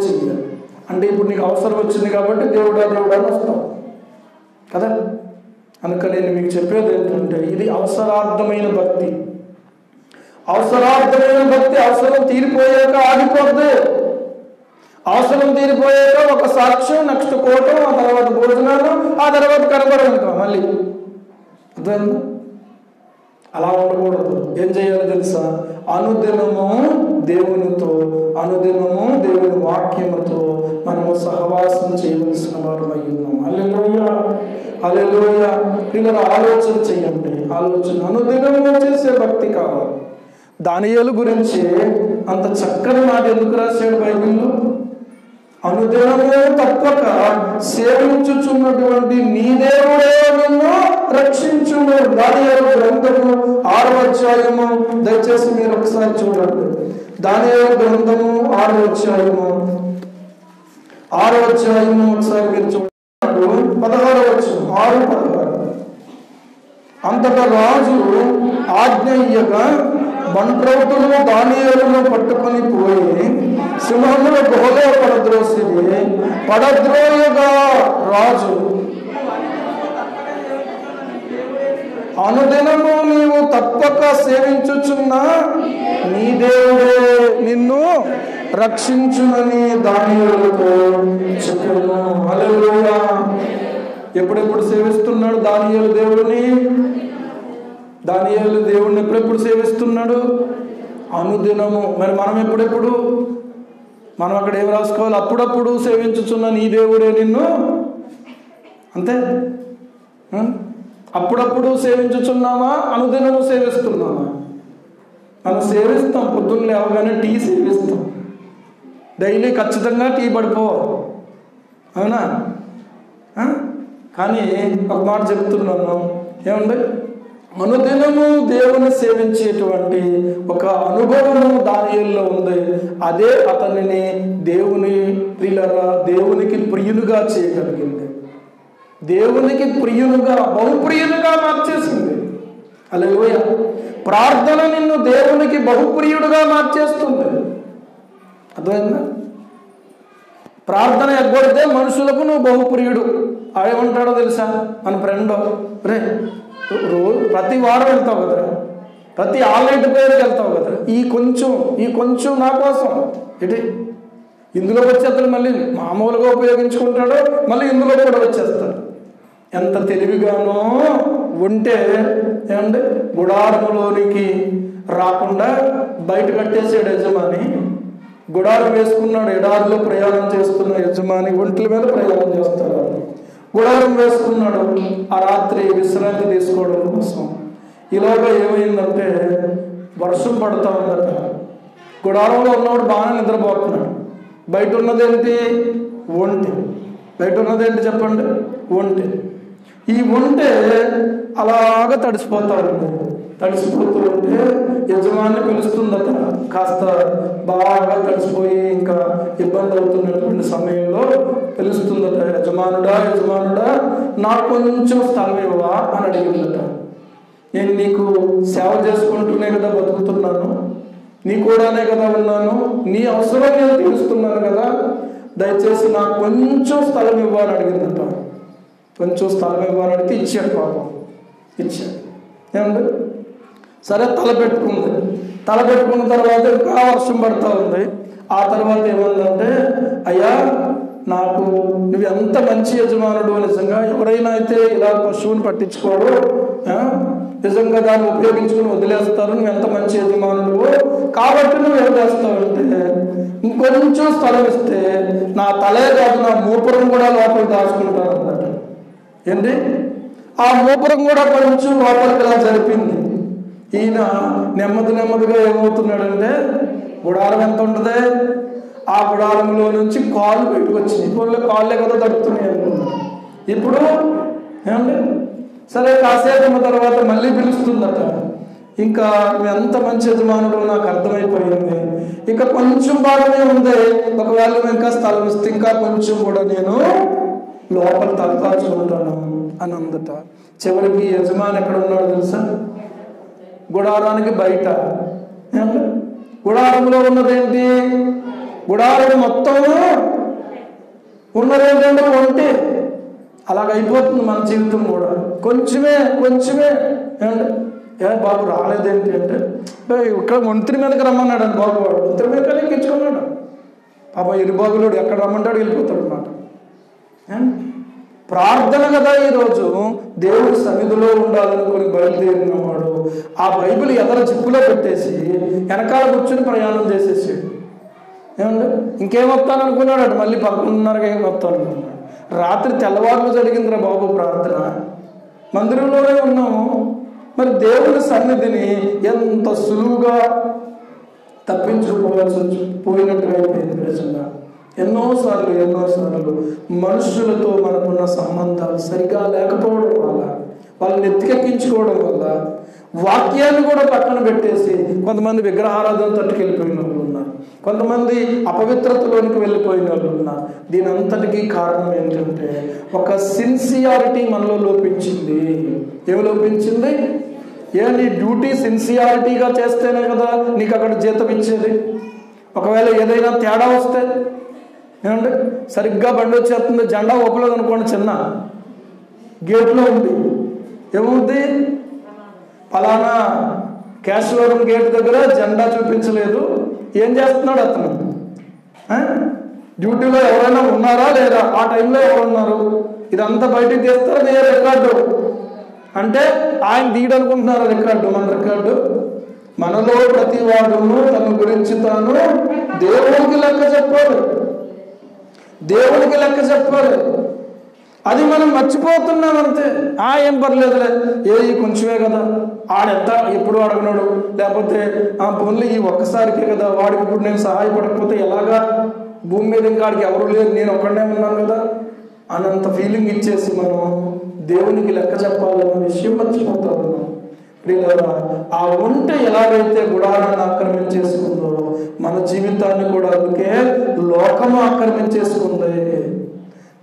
[SPEAKER 2] చెయ్యాలి. అంటే ఇప్పుడు నీకు అవసరం వచ్చింది కాబట్టి దేవుడా అని వస్తాం కదా. కనుక నేను మీకు చెప్పేది ఏంటంటే, ఇది అవసరార్థమైన భక్తి. అవసరం తీరిపోయాక ఆగిపోద్ది. అవసరం తీరిపోయాక ఒక సాక్ష్యం, నెక్స్ట్ కోటం, ఆ తర్వాత భోజనాలు, ఆ తర్వాత కనబడడం మళ్ళీ. అర్థమైందా? అలా ఉండకూడదు. ఏం చేయాలి తెలుసా? అనుదినము దేవునితో, అనుదినము దేవుని వాక్యముతో మనము సహవాసం చేయవలసిన వారు అయి ఉన్నాం. హల్లెలూయా. పిల్లలు ఆలోచన చేయండి. అనుదినము చేసే భక్తి కావాలి. దానియేలు గురించి అంత చక్కని మాట ఎందుకు రాశాడు బైబిల్లో? అనుదినము తప్పక సేవించుచున్నటువంటి నీ దేవుడే నిన్ను రక్షించును. దానియేలు గ్రంథము 6వ అధ్యాయము, దయచేసి మీరు ఒకసారి చూడండి. దానియేలు గ్రంథము 6వ అధ్యాయము ఒకసారి మీరు చూడండి. 16వ వచనం, 6:16. అంతటా రాజు ఆజ్ఞ ఇయ్యగా బంట్రౌతులు దానియేలును పట్టుకొని పోయి సింహముల గుహలో పడద్రోయగా రాజు, అనుదినము నీవు తప్పక సేవించుచున్న నీ దేవుడే నిన్ను రక్షించునని దానియేలుతో చెప్పెను. హల్లెలూయా. ఎప్పుడెప్పుడు సేవిస్తున్నాడు దానియేలు దేవుడిని? దేవుడిని ఎప్పుడెప్పుడు సేవిస్తున్నాడు? అనుదినము. మరి మనం ఎప్పుడెప్పుడు? మనం అక్కడ ఏం రాసుకోవాలి? అప్పుడప్పుడు సేవించుచున్న నీ దేవుడే నిన్ను. అంతే. అప్పుడప్పుడు సేవించుచున్నామా, అనుదినము సేవిస్తున్నామా? మనం సేవిస్తాం, పొద్దున్న లేవగానే టీ సేవిస్తాం, డైలీ ఖచ్చితంగా టీ పడిపోవాలి, అవునా? కానీ ఒక మాట చెప్తున్నాను, ఏమండి, అనుదినము దేవుని సేవించేటువంటి ఒక అనుభవము దానియేలులో ఉంది. అదే అతనిని దేవునికి ప్రియులుగా చేయగలిగింది, దేవునికి ప్రియులుగా, బహుప్రియులుగా మార్చేసింది. హల్లెలూయా. ప్రార్థన నిన్ను దేవునికి బహుప్రియుడుగా మార్చేస్తుంది. అర్థమైందా? ప్రార్థన ఎగ్గొడితే మనుషులకు నువ్వు బహుప్రియుడు. ఏమంటాడో తెలుసా మన ఫ్రెండ్, రే రోజు ప్రతి వారం వెళ్తావు కదరా, ప్రతి ఆన్లైన్ పేరుకి వెళ్తావు కదా, ఈ కొంచెం నా కోసం ఏంటి ఇందులోకి వచ్చేస్తాడు, మళ్ళీ మామూలుగా ఉపయోగించుకుంటాడు, మళ్ళీ ఇందులో కూడా వచ్చేస్తాడు. ఎంత తెలివిగానో ఉంటే ఏమండి, గుడారములోనికి రాకుండా బయట కట్టేసాడు యజమాని. గుడారం వేసుకున్నాడు, ఎడారిలో ప్రయాణం చేస్తున్న యజమాని ఒంట్ల మీద ప్రయాణం చేస్తాడు. గుడారం వేసుకున్నాడు ఆ రాత్రి విశ్రాంతి తీసుకోవడం కోసం. ఇలాగా ఏమైందంటే వర్షం పడుతూ ఉందట. గుడారంలో ఉన్నవాడు బాగానే నిద్రపోతున్నాడు. బయట ఉన్నదేంటి? ఒంటె. బయట ఉన్నదేంటి చెప్పండి? ఒంటె. ఈ ఒంటె అలాగా తడిసిపోతా ఉంది. తడిసిపోతూ ఉంటే యజమాని పిలుస్తుందట. కాస్త బాగా తడిసిపోయి ఇంకా ఇబ్బంది అవుతున్నటువంటి సమయంలో పిలుస్తుందట, యజమానుడా నాకు కొంచెం స్థలం ఇవ్వవా అని అడిగిందట. నేను నీకు సేవ చేసుకుంటూనే కదా బతుకుతున్నాను, నీ కూడానే కదా ఉన్నాను, నీ అవసరం నేను తీరుస్తున్నాను కదా, దయచేసి నాకు కొంచెం స్థలం ఇవ్వాలని అడిగిందట. కొంచెం స్థలం ఇవ్వాలని అడిగితే ఇచ్చాడు. పాపం ఇచ్చాడు. ఏమండి, సరే తలపెట్టుకున్న తర్వాత ఇంకా వర్షం పడుతూ ఉంది. ఆ తర్వాత ఏమందంటే, అయ్యా నాకు నువ్వు ఎంత మంచి యజమానుడు, నిజంగా ఎవరైనా అయితే ఇలా పశువుని పట్టించుకోడు, నిజంగా దాన్ని ఉపయోగించుకుని వదిలేస్తారు, నువ్వు ఎంత మంచి యజమానుడు, కాబట్టి నువ్వు ఏం చేస్తావంటే ఇంకొంచెం స్థలం ఇస్తే నా తలే కాదు నా మూపురం కూడా లోపల దాచుకుంటాను అన్నమాట. ఏంటి? ఆ మూపురం కూడా కొంచెం లోపలికి ఇలా జరిపింది. ఈయన నెమ్మదిగా ఏమవుతున్నాడంటే, గుడారం ఎంత ఉంటుంది, ఆ గుడారంలో నుంచి కాళ్ళు బయటకు వచ్చినాయి. ఇప్పుడు కాళ్ళే కదా తడుపుతున్నాయి అనుకున్నాను. ఇప్పుడు ఏమండి, సరే కాసేపు తర్వాత మళ్ళీ పిలుస్తుందట. ఇంకా ఎంత మంచి యజమానుడు నాకు అర్థమైపోయింది, ఇక కొంచెం బాగానే ఉంది, ఒకవేళ ఇంకా స్థలం ఇస్తే ఇంకా కొంచెం కూడా నేను లోపల తలదాచుకుంటాను అని అందట. చివరికి యజమాని ఎక్కడ ఉన్నాడు తెలుసా? గుడారానికి బయట. గుడారంలో ఉన్నదేంటి? గుడారం మొత్తం ఉన్నదేంటంటే ఒంటి. అలాగైపోతుంది మన జీవితం కూడా. కొంచెమే ఏమంటే, బాబు రాలేదేంటి అంటే, ఇక్కడ ఒంటి మీదకి రమ్మన్నాడు అని బాబు. వాడు ఒంటి మీద ఎక్కించుకున్నాడు. పాప ఇరుబాగులోడు ఎక్కడ రమ్మంటాడు వెళ్ళిపోతాడు అన్నమాట. ప్రార్థన కదా ఈరోజు దేవుడి సన్నిధిలో ఉండాలనుకుని బయలుదేరిన వాడు ఆ బైబిల్ ఎదర జిప్పులో పెట్టేసి వెనకాల కూర్చుని ప్రయాణం చేసేసాడు. ఏమండి, ఇంకేమొస్తాను అనుకున్నాడు అటు. మళ్ళీ 11:30కి ఏం వస్తాను అనుకున్నాడు. రాత్రి తెల్లవారులు జరిగిందిరా బాబు ప్రార్థన. మందిరంలోనే ఉన్నాము. మరి దేవుని సన్నిధిని ఎంత సులువుగా పోయినట్టుగా అయిపోయింది నిజంగా. ఎన్నోసార్లు మనుషులతో మనకున్న సంబంధాలు సరిగా లేకపోవడం వల్ల, వాళ్ళని ఎత్తికెక్కించుకోవడం వల్ల, వాక్యాన్ని కూడా పక్కన పెట్టేసి కొంతమంది విగ్రహారాధన తట్టుకెళ్ళిపోయిన వాళ్ళు ఉన్నారు, కొంతమంది అపవిత్రతలోనికి వెళ్ళిపోయిన వాళ్ళు ఉన్నారు. దీని అంతటికీ కారణం ఏంటంటే ఒక సిన్సియారిటీ మనలో లోపించింది. ఏమి లోపించింది? నీ డ్యూటీ సిన్సియారిటీగా చేస్తేనే కదా నీకు అక్కడ జీతం ఇచ్చేది. ఒకవేళ ఏదైనా తేడా వస్తే, ఏమంటే సరిగ్గా బండి వచ్చేస్తుంది, జెండా ఒప్పలేదు అనుకోండి, చిన్న గేట్లో ఉంది, ఏముంది, ఫలానా క్యాష్ లోడింగ్ గేట్ దగ్గర జెండా చూపించలేదు. ఏం చేస్తున్నాడు అతను? డ్యూటీలో ఎవరైనా ఉన్నారా లేదా, ఆ టైంలో ఎవరున్నారు, ఇదంతా బయటికి తీస్తారు. ఏ రికార్డు అంటే ఆయన తీయడనుకుంటున్నారు రికార్డు. మన రికార్డు మనలో ప్రతి వాడును తన గురించి తాను దేవునికి లెక్క చెప్పాలి. అది మనం మర్చిపోతున్నాం అంతే. ఏం పర్లేదులే, కొంచెమే కదా, ఆడెంత ఎప్పుడు అడగనాడు, లేకపోతే ఓన్లీ ఈ ఒక్కసారికే కదా, వాడికి ఇప్పుడు నేను సహాయపడకపోతే ఎలాగా, భూమి మీద ఇంకాడికి ఎవరు లేరు, నేను ఒక్కడనే ఉన్నాను కదా అనంత ఫీలింగ్ ఇచ్చేసి మనం దేవునికి లెక్క చెప్పాలన్న విషయం మర్చిపోతా ఉన్నాం. ఆ ఒంట ఎలాగైతే గుడారాన్ని ఆక్రమించేసుకుందో మన జీవితాన్ని కూడా అందుకే లోకము ఆక్రమించేసుకుంది.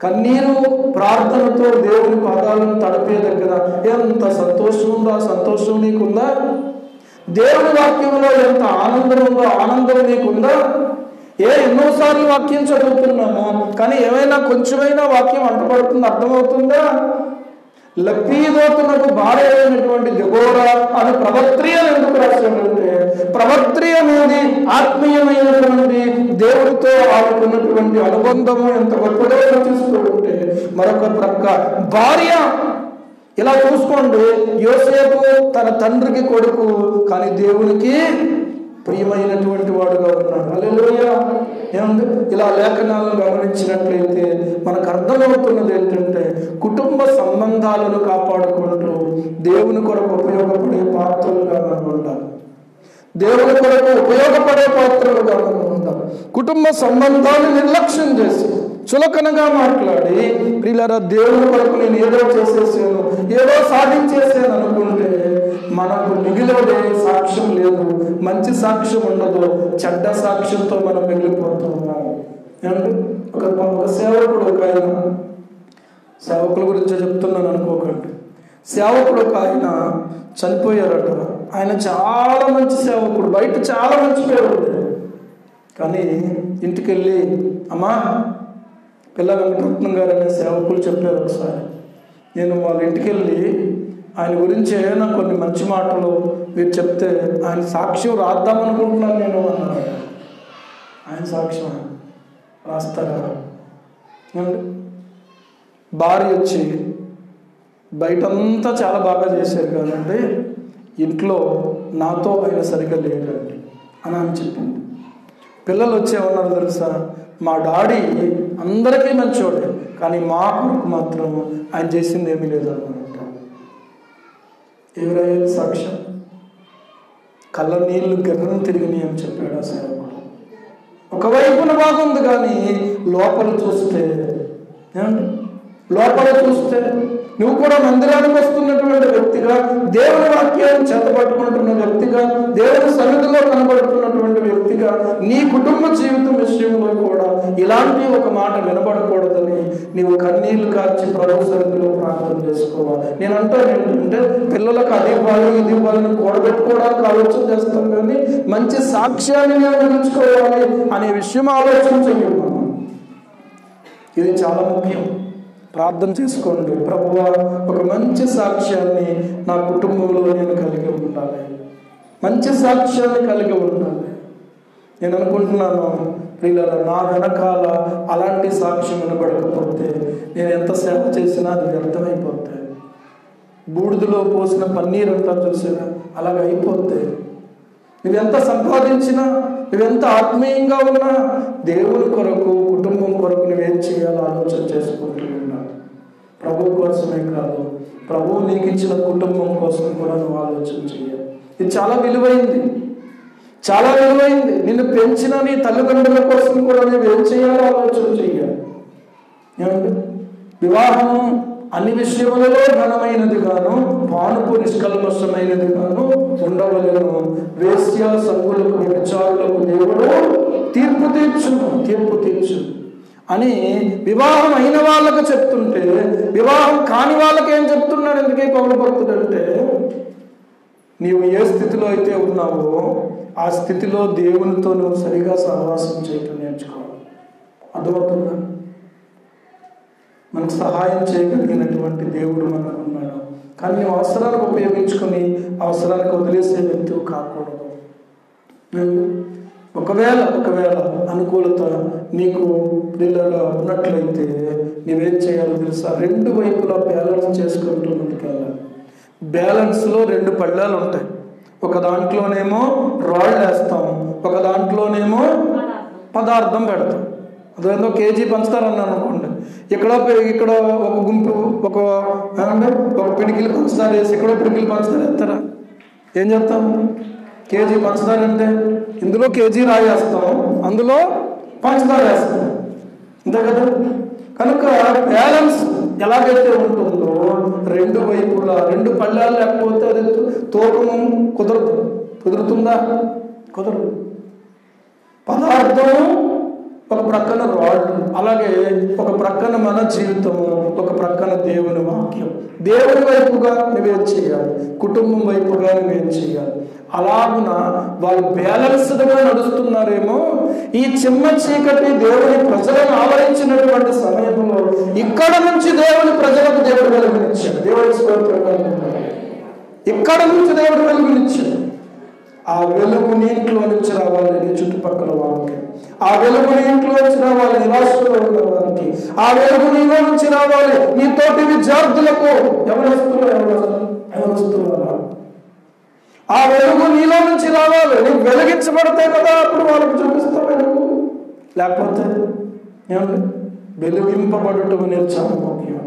[SPEAKER 2] కన్నీరు ప్రార్థనతో దేవుని పాదాలను తడిపే దగ్గర ఎంత సంతోషం ఉందో ఆ సంతోషం నీకుందా? దేవుని వాక్యంలో ఎంత ఆనందం ఉందో ఆనందం నీకుందా? ఎన్నోసార్లు వాక్యం చదువుతున్నాము, కానీ ఏమైనా కొంచెమైనా వాక్యం అంటపడుతుంది, అర్థమవుతుందా? లబ్బీదోతునకు భార్య అయినటువంటి దెబోరా అని ప్రవక్త్రి అని ఎందుకు రాశాడంటే, ప్రవక్త్రి అనేది ఆత్మీయమైనటువంటి దేవుడితో ఆడుకున్నటువంటి అనుబంధము ఎంత గొప్పదో చూస్తూ ఉంటే, మరొక ప్రక్క భార్య. ఇలా చూసుకోండి, యోసేపు తన తండ్రికి కొడుకు, కానీ దేవునికి ప్రియమైనటువంటి వాడుగా ఉన్నాడు. హల్లెలూయా. ఏమండి, ఇలా లేఖనాలను గమనించినట్లయితే మనకు అర్థమవుతున్నది ఏంటంటే, కుటుంబ సంబంధాలను కాపాడుకుంటూ దేవుని కొరకు ఉపయోగపడే పాత్రలుగా మనం ఉండాలి. దేవుని కొరకు ఉపయోగపడే పాత్రలుగా మనం ఉండాలి. కుటుంబ సంబంధాలు నిర్లక్ష్యం చేసి చులకనగా మాట్లాడి, ప్రియులారా, దేవుని కొరకు నేను ఏదో చేసేసాను, ఏదో సాధించేసాను అనుకుంటే మనకు మిగిలిన సాక్ష్యం లేదు, మంచి సాక్ష్యం ఉండదు, చెడ్డ సాక్ష్యంతో మనం మిగిలిపోతున్నాము. ఏమంటే ఒక సేవకుడు, ఒక ఆయన, సేవకుల గురించి చెప్తున్నాను అనుకోకండి, సేవకుడు ఒక ఆయన చనిపోయారట. ఆయన చాలా మంచి సేవకుడు, బయట చాలా మంచి పేరు, కానీ ఇంటికి వెళ్ళి, అమ్మా పిల్ల వెంకటరత్నం గారు అనే సేవకులు చెప్పారు ఒకసారి, నేను వాళ్ళ ఇంటికి వెళ్ళి ఆయన గురించి ఏమైనా కొన్ని మంచి మాటలు మీరు చెప్తే ఆయన సాక్ష్యం రాద్దామనుకుంటున్నాను నేను అన్నాడు. ఆయన సాక్ష్యం రాస్తారా? భార్య వచ్చి బయటంతా చాలా బాగా చేశారు కదండి, ఇంట్లో నాతో ఆయన సరిగ్గా లేడండి అని అని చెప్పింది. పిల్లలు వచ్చేమన్నారు తెలుసా, మా డాడీ అందరికీ మంచివాడే, కానీ మా కొరకు మాత్రం ఆయన చేసింది ఏమీ లేదు అన్నమాట. ఎవరైనా సాక్ష్యం? కళ్ళ నీళ్లు గర్రం తిరిగినాయి అని చెప్పాడు ఆ సేవకుడు. ఒకవైపున బాగుంది, కానీ లోపల చూస్తే, లోపల చూస్తే నువ్వు కూడా మందిరానికి వస్తున్నటువంటి వ్యక్తిగా, దేవుని వాక్యాన్ని చేతపట్టుకుంటున్న వ్యక్తిగా, దేవుని సన్నిధిలో కనబడుతున్నటువంటి వ్యక్తిగా, నీ కుటుంబ జీవితం విషయంలో కూడా ఇలాంటి ఒక మాట వినబడకూడదని నీవు కన్నీళ్లు కార్చి ప్రభు సన్నిధిలో ప్రార్థన చేసుకోవాలి. నేను అంటాను ఏంటంటే, పిల్లలకు అది ఇవ్వాలి ఇది ఇవ్వాలని కూడబెట్టుకోవడానికి ఆలోచన చేస్తాం, కానీ మంచి సాక్ష్యాన్ని నేను నిలుచుకోవాలి అనే విషయం ఆలోచన చెయ్యము. ఇది చాలా ముఖ్యం. ప్రార్థన చేసుకోండి, ప్రభువా ఒక మంచి సాక్ష్యాన్ని నా కుటుంబంలో నేను కలిగి ఉండాలి, మంచి సాక్ష్యాన్ని కలిగి ఉండాలి. నేను అనుకుంటున్నాను ప్రియులారా, నా వెనకాల అలాంటి సాక్ష్యం వినబడకపోతే నేను ఎంత సేవ చేసినా అది వ్యర్థమైపోతే, బూడిదలో పోసిన పన్నీర్ అంతా చూసినా అలాగ అయిపోతే, నువ్వెంత సంపాదించినా, నువ్వెంత ఆత్మీయంగా ఉన్నా, దేవుని కొరకు కుటుంబం కొరకు నువ్వేం చేయాలో ఆలోచన చేసుకుంటూ ఉండాలి. ప్రభు కోసమే కాదు, ప్రభువు నీకు ఇచ్చిన కుటుంబం కోసం కూడా నువ్వు ఆలోచన చేయాలి. ఇది చాలా విలువైంది, చాలా విలువైంది. నిన్ను పెంచిన నీ తల్లిదండ్రుల కోసం కూడా నువ్వేం చేయాలో ఆలోచన చేయాలి. ఏమంటే వివాహం అన్ని విషయములలో ఘనమైనది గాను, పానుపు నిష్కల్మషమైనది గాను ఉండవలను. వేశ్య సంగులకు వ్యభిచారులకు దేవుడు తీర్పు తీర్చు అని వివాహం అయిన వాళ్ళకు చెప్తుంటే, వివాహం కాని వాళ్ళకి ఏం చెప్తున్నాడు? ఎందుకే పౌలు భక్తుడు అంటే, నీవు ఏ స్థితిలో అయితే ఉన్నావో ఆ స్థితిలో దేవునితో నువ్వు సరిగా సహవాసం చేయటం నేర్చుకోవాలి. అర్థమవుతుందా? మనకు సహాయం చేయగలిగినటువంటి దేవుడు మనకు ఉన్నాడు, కానీ నువ్వు అవసరానికి ఉపయోగించుకొని అవసరానికి వదిలేసే వ్యక్తి కాకూడదు. ఒకవేళ అనుకూలత నీకు పిల్లలు ఉన్నట్లయితే నువ్వేం చేయాలో తెలుసా? రెండు వైపులా బ్యాలెన్స్ చేసుకుంటూ ముందుకెళ్ళాలి. బ్యాలెన్స్లో రెండు పళ్ళాలు ఉంటాయి. ఒక దాంట్లోనేమో రాళ్ళు వేస్తాం, ఒక దాంట్లోనేమో పదార్థం పెడతాం. అదేందో కేజీ పంచుతారన్నాను అనుకోండి, ఇక్కడ ఒక గుంపు ఒక పిడికిలు పంచదార వేసి ఇక్కడ పిడికిలు పంచదార వేస్తారా? ఏం చెప్తాం? కేజీ పంచదార అంటే ఇందులో కేజీ రాయి వేస్తాం, అందులో పంచదార వేస్తాం, అంతే కదా. కనుక బ్యాలెన్స్ ఎలాగైతే ఉంటుందో రెండు వైపులా రెండు పళ్ళాలు లేకపోతే అది తూకము కుదురుతుందా? కుదరదు. పదార్థం ఒక ప్రక్కన రాళ్ళు, అలాగే ఒక ప్రక్కన మన జీవితము, ఒక ప్రక్కన దేవుని వాక్యం. దేవుని వైపుగా నువ్వేం చేయాలి, కుటుంబం వైపుగా నువ్వేం చేయాలి. అలాగున వాళ్ళు బ్యాలెన్స్డ్గా నడుస్తున్నారేమో. ఈ చిమ్మ చీకటి దేవుని ప్రజలను ఆవరించినటువంటి సమయంలో ఇక్కడ నుంచి దేవుని ప్రజలకు దేవుడు వెలుగునిచ్చాడు. దేవుని స్తోత్రం. ఇక్కడ నుంచి దేవుడు వెలుగునిచ్చాడు. ఆ వెలుగు నీ ఇంట్లో నుంచి రావాలి, నీ చుట్టుపక్కల వాళ్ళకి. ఆ వెలుగు నీ ఇంట్లో నుంచి రావాలి, నిరాశలో ఉన్న వారికి. ఆ వెలుగు నీలో నుంచి రావాలి, నీ తోటి విద్యార్థులకు. ఎవరు ఆ వెలుగు నీలో నుంచి రావాలి. నువ్వు వెలిగించబడితే కదా అప్పుడు వాళ్ళకు చూపిస్తావు వెలుగు. లేకపోతే ఏమండి, వెలిగింపబడటం అనేది చాలా ముఖ్యం.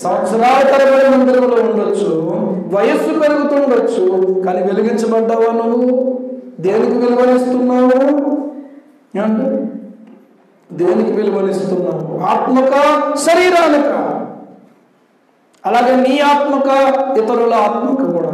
[SPEAKER 2] సంవత్సరాల తరబడి మందిరంలో ఉండొచ్చు, వయస్సు పెరుగుతుండొచ్చు, కానీ వెలిగించబడ్డావా నువ్వు? దేనికి విలువనిస్తున్నావు? ఏమంటే దేనికి విలువనిస్తున్నావు? ఆత్మక, శరీరానిక? అలాగే నీ ఆత్మక, ఇతరుల ఆత్మక కూడా.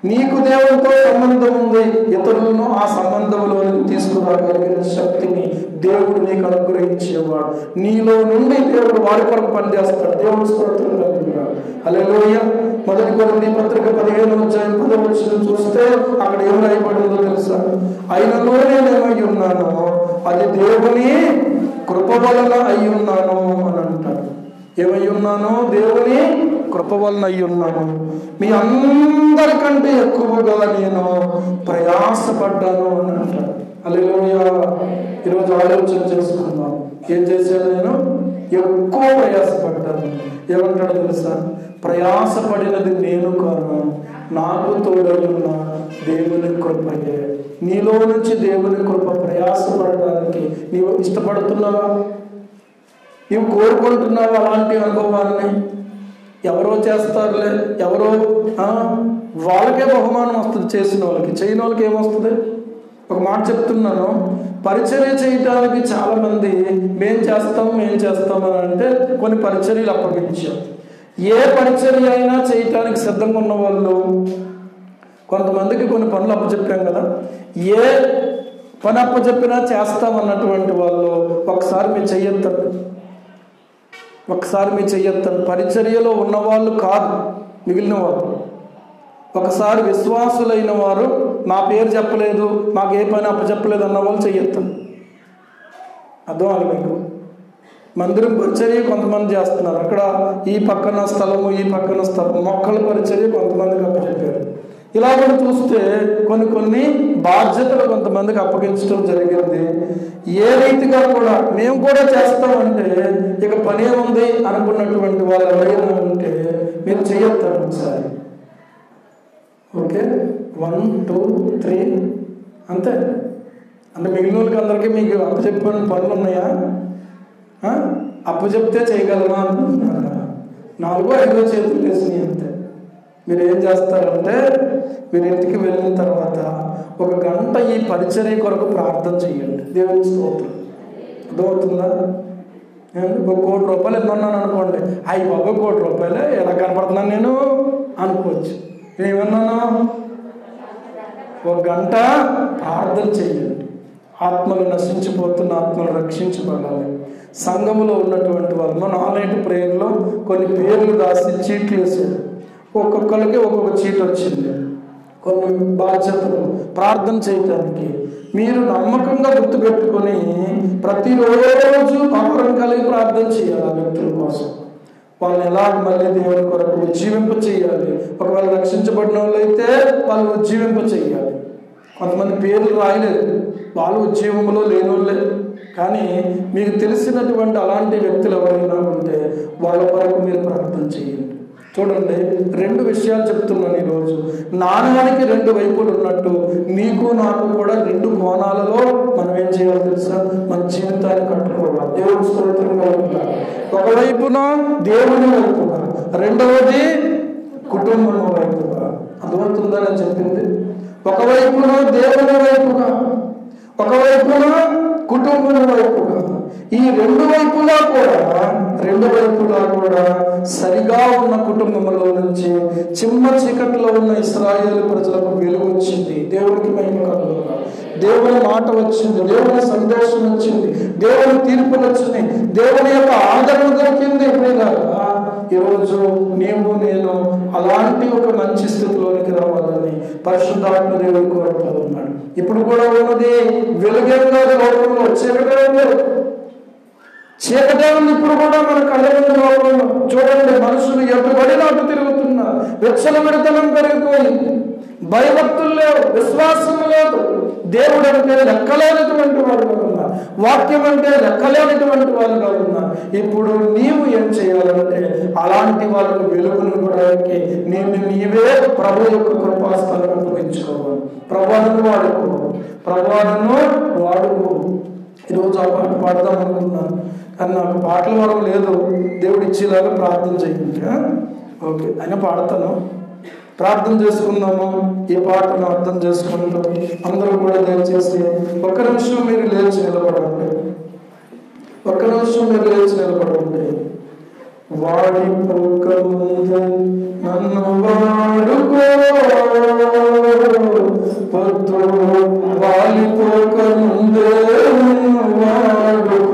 [SPEAKER 2] నీకు దేవునితో సంబంధం ఉంది, ఇతరులను ఆ సంబంధంలోనికి తీసుకురాగలిగిన శక్తిని దేవుడు నీకు అనుగ్రహించేవాడు. నీలో నుండి దేవుడు వారి కొరకు పనిచేస్తాడు. దేవుని స్తోత్రం కలుగుగా. హల్లెలూయా. మొదటి కొరింథీ పత్రిక 15:10 చూస్తే అక్కడ ఏం రాయబడిందో తెలుసా? అయినలో నేనేమై ఉన్నానో అది దేవుని కృప వలన అయి ఉన్నాను అని అంటాడు. ఏమై ఉన్నానో దేవుని కృప వలన అయి ఉన్నాను. మీ అందరికంటే ఎక్కువగా నేను ప్రయాసపడ్డాను అని అంటాడు. హల్లెలూయా. ఈరోజు ఆలోచన చేసుకుందాం. ఏం చేశాను? నేను ఎక్కువ ప్రయాసపడ్డాను. ఏమంటాడు తెలుసా? ప్రయాసపడినది నేను కాను, నాకు తోడై ఉన్న దేవుని కృపయే. నీలో నుంచి దేవుని కృప ప్రయాసపడడానికి నీవు ఇష్టపడుతున్నావా? నీవు కోరుకుంటున్నావు అలాంటి అనుభవాన్ని? ఎవరో చేస్తారులే, ఎవరో వాళ్ళకే బహుమానం వస్తుంది, చేసిన వాళ్ళకి. చేయని వాళ్ళకి ఏమొస్తుంది? ఒక మాట చెప్తున్నాను, పరిచర్య చేయటానికి చాలా మంది మేం చేస్తాం అని అంటే కొన్ని పరిచర్యలు అప్పగించాం. ఏ పరిచర్య అయినా చేయటానికి సిద్ధంగా ఉన్న వాళ్ళు కొంతమందికి కొన్ని పనులు అప్పచెప్పాం కదా. ఏ పని అప్పచెప్పినా చేస్తామన్నటువంటి వాళ్ళు ఒకసారి మీరు చెయ్యొద్దండి. ఒకసారి మీరు చెయ్యొద్దండి. పరిచర్యలో ఉన్నవాళ్ళు కాదు, మిగిలిన వాళ్ళు. ఒకసారి విశ్వాసులైన వారు నా పేరు చెప్పలేదు, మాకు ఏ పని అప్పచెప్పలేదు అన్న వాళ్ళు చెయ్యొద్దండి. అర్థం అది మీకు. మందిరం పరిచర్య కొంతమంది చేస్తున్నారు. అక్కడ ఈ పక్కన స్థలము, ఈ పక్కన స్థలం, మొక్కల పరిచర్య కొంతమందికి అప్పచెప్పారు. ఇలా కూడా చూస్తే కొన్ని బాధ్యతలు కొంతమందికి అప్పగించడం జరిగింది. ఏ రీతిగా కూడా మేము కూడా చేస్తామంటే ఇక పని ఏముంది అనుకున్నటువంటి వాళ్ళు ఎవరైనా ఉంటే మీరు చేయొద్దాం ఒకసారి. ఓకే, 1 2 3 అంతే. అంటే మిగిలిన వాళ్ళకి అందరికీ మీకు అప్పచెప్పిన పనులు ఉన్నాయా? అప్పచెప్తే చేయగలమా అనుకుంటున్నారా? 4 5 చేతులు వేసినాయి అంతే. మీరు ఏం చేస్తారంటే మీరు ఇంటికి వెళ్ళిన తర్వాత 1 గంట ఈ పరిచర్య కొరకు ప్రార్థన చేయండి. దేవుని స్తోత్రం. అర్థమవుతుందా? 1 కోటి రూపాయలు ఎన్నున్నాను అనుకోండి, అయ్యి బాబా 1 కోటి రూపాయలే ఎలా కనపడుతున్నాను నేను అనుకోవచ్చు. ఏమన్నాను? 1 గంట ప్రార్థన చేయండి. ఆత్మలు నశించిపోతున్న ఆత్మలు రక్షించబడాలి. సంఘములో ఉన్నటువంటి వాళ్ళు మన ఆన్లైన్ ప్రేయర్లో కొన్ని పేర్లు రాసి చీట్లు వేసారు. ఒక్కొక్కరికి ఒక్కొక్క చీట్ వచ్చింది. కొన్ని బాధ్యతలు ప్రార్థన చేయడానికి మీరు నమ్మకంగా గుర్తుపెట్టుకొని ప్రతిరోజు భారం కలిగి ప్రార్థన చేయాలి. ఆ వ్యక్తుల కోసం వాళ్ళని ఎలా మళ్ళీ దేవుని కొరకు ఉజ్జీవింప చేయాలి. ఒకవేళ రక్షించబడిన వాళ్ళు అయితే వాళ్ళు ఉజ్జీవింప చేయాలి. కొంతమంది పేర్లు రాయలేదు, వాళ్ళు ఉజ్జీవంలో లేని వాళ్ళే. కానీ మీకు తెలిసినటువంటి అలాంటి వ్యక్తులు ఎవరైనా ఉంటే వాళ్ళ కొరకు మీరు ప్రార్థన చేయండి. చూడండి, 2 విషయాలు చెప్తున్నాను ఈరోజు. నాణానికి 2 వైపులు ఉన్నట్టు నీకు నీకు నాకు కూడా రెండు కోణాలలో మనం ఏం చేయాలి తెలుసా? మన జీవితాన్ని కట్టుకోవాలి. దేవుడు స్తోత్రంగా ఉండాలి. ఒకవైపున దేవుని వైపుగా, రెండవది కుటుంబం వైపుగా. అర్థమవుతుందని చెప్పింది. ఒకవైపున దేవుని వైపుగా, ఒకవైపున కుటుంబం వైపుగా. ఈ రెండు వైపులా కూడా సరిగా ఉన్న కుటుంబంలో నుంచి చిమ్మ చీకట్లో ఉన్న ఇశ్రాయేలు ప్రజలకు వెలుగు వచ్చింది. దేవునికి మహిమ కలుగును. దేవుని మాట వచ్చింది, దేవుని సందేశం వచ్చింది, దేవుని తీర్పులు వచ్చింది, దేవుని యొక్క ఆదరణ దొరికింది. ఈరోజు నీవు నేను అలాంటి ఒక మంచి స్థితిలోనికి రావాలని పరిశుద్ధాత్మ దేవుడు కోరుతూ ఉన్నాడు. ఇప్పుడు కూడా ఉన్నది వెలుగేగా లోకంలో, చీకటే ఉంది ఇప్పుడు కూడా మన కళ్ళ ముందు లోకంలో. చూడండి, మనుషులు ఎటుబడిన అటు తిరుగుతున్నారు. విచ్చలవిడితనం పెరిగిపోయింది. భయభక్తులు లేవు, విశ్వాసం లేదు. దేవుడు అంటే లెక్కలేనటువంటి వాడుగా ఉన్నారు, వాక్యం అంటే లెక్కలేనటువంటి వాళ్ళుగా ఉన్నారు. ఇప్పుడు నీవు ఏం చేయాలంటే అలాంటి వాళ్ళకు వెలుగును కూడా నీవే ప్రభు యొక్క కృపాస్థలను ఉపయోగించుకోవాలి. ప్రభాను వాడుకో. ఈరోజు ఆ పాట పాడదాం అనుకున్నాను, కానీ నాకు పాటల వరం లేదు. దేవుడు ఇచ్చేలాగా ప్రార్థన చేయండి. ఓకే, అయినా పాడతాను. ప్రార్థన చేసుకుందాము. ఈ పాటను అర్థం చేసుకుంటూ అందరూ కూడా దయచేసి ఒక్క నిమిషం మీరు లేచి నిలబడండి. వాడిపోకముందే నన్ను వాడుకో, పొద్దు వాలిపోకముందే నన్ను వాడుకో, నన్ను వాడుకో, పొద్దు వాలిపోకముందే నన్ను వాడుకో.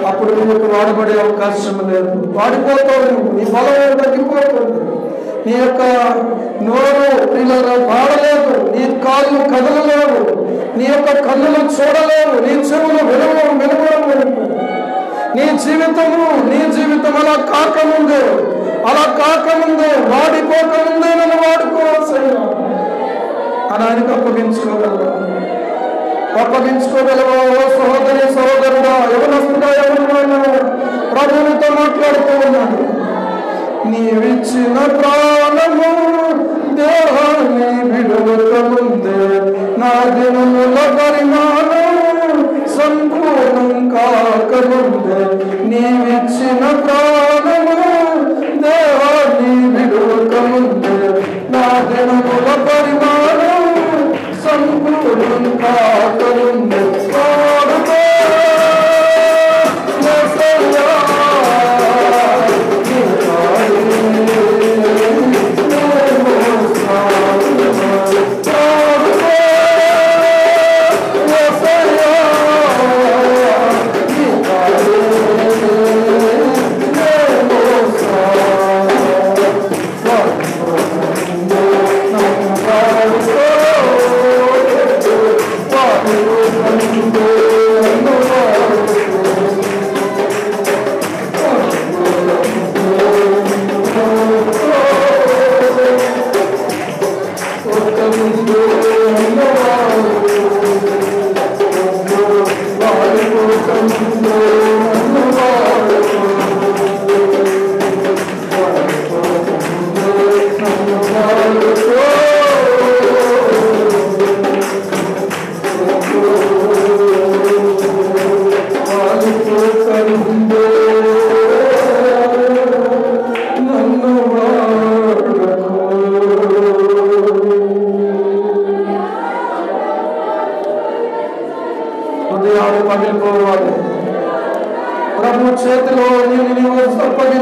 [SPEAKER 2] అప్పుడు నీకు వాడబడే అవకాశం లేదు. వాడిపోతావు, నీ బలం తగ్గిపోతుంది. నీ యొక్క నోరు పాడలేదు, నీ కాళ్ళు కదలలేవు, నీ యొక్క కన్నులు చూడలేవు, నీ చెవులు వెలువడం. నీ జీవితం అలా కాకముందే వాడిపోకముందే నన్ను వాడుకోవాల్సి అని ఆయనకు అప్పగించుకోగలవా? ఓ సహోదరి సహోదరుడా, ఎవరొస్తుందా ఎవరు ప్రభువుతో మాట్లాడుతూ ఉన్నాడు. నీవిచ్చిన ప్రాణము దేహాన్ని విడువకముందే నా దినముల పరిమాణం సంపూర్ణం కాకముందే, నీవిచ్చిన ప్రాణము దేహాన్ని విడువకముందే నా దినముల పరిమాణం సంపూర్ణం కాకముందే వాడుకో.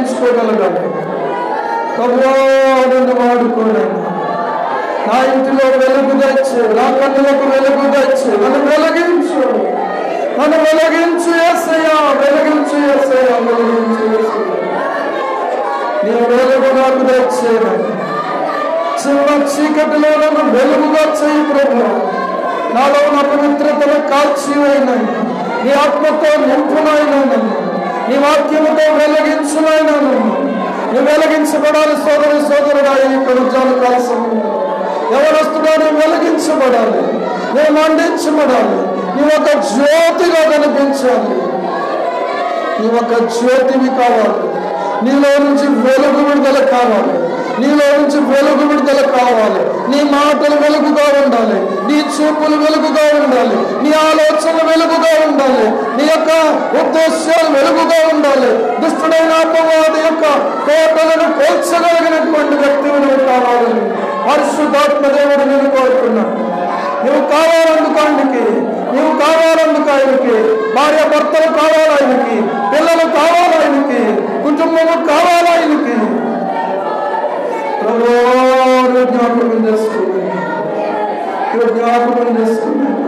[SPEAKER 2] వెలిగించుకోగలగాలి. ప్రభువా నన్ను వాడుకోలేను, నా ఇంటిలో వెలుగు తెచ్చు, నా కన్నులకు వెలుగు తెచ్చు, నన్ను వెలిగించు, నన్ను వెలిగించు యేసయ్యా, వెలిగించు యేసయ్యా, వెలిగించు యేసయ్యా. నీ వెలుగు నాకు తెచ్చేను, చిన్న చీకటిలో నన్ను వెలుగుగా చేయి ప్రభువా. నాలో నా పవిత్రతను కాల్చివేయనని, నీ ఆత్మతో నింపునైనా నన్ను, నీ వాక్యముతో వెలిగించునైనా నన్ను. నువ్వు వెలిగించబడాలి సోదరి సోదరుడా. ఈ కరుజాలు కాల సమయంలో ఎవరొస్తున్నా నువ్వు వెలిగించబడాలి, నువ్వు మండించబడాలి, నువ్వు ఒక జ్యోతిగా కనిపించాలి. నువ్వు ఒక జ్యోతివి కావాలి. నీలో నుంచి వెలుగు విడుదల కావాలి, నీలో నుంచి వెలుగు విడుదల కావాలి. నీ మాటలు వెలుగుగా ఉండాలి, నీ చూపులు వెలుగుగా ఉండాలి, నీ ఆలోచనలు వెలుగుగా ఉండాలి, నీ యొక్క ఉద్దేశాలు వెలుగుగా ఉండాలి. దుష్టుడైన అపవాది యొక్క కోటలను కోల్చగలిగినటువంటి వ్యక్తిని నువ్వు కావాలని పరిశుద్ధాత్మ దేవుడు నేను కోరుతున్నాను. నువ్వు కావాలందుకు ఆయనకి, నువ్వు కావాలందుకు ఆయనకి, భార్య భర్తలు కావాలి ఆయనకి, పిల్లలు కావాలి ఆయనకి, కుటుంబము కావాలి ఆయనకి. జ్ఞాపకం చేసుకున్నాను, జ్ఞాపకం చేసుకున్నాను.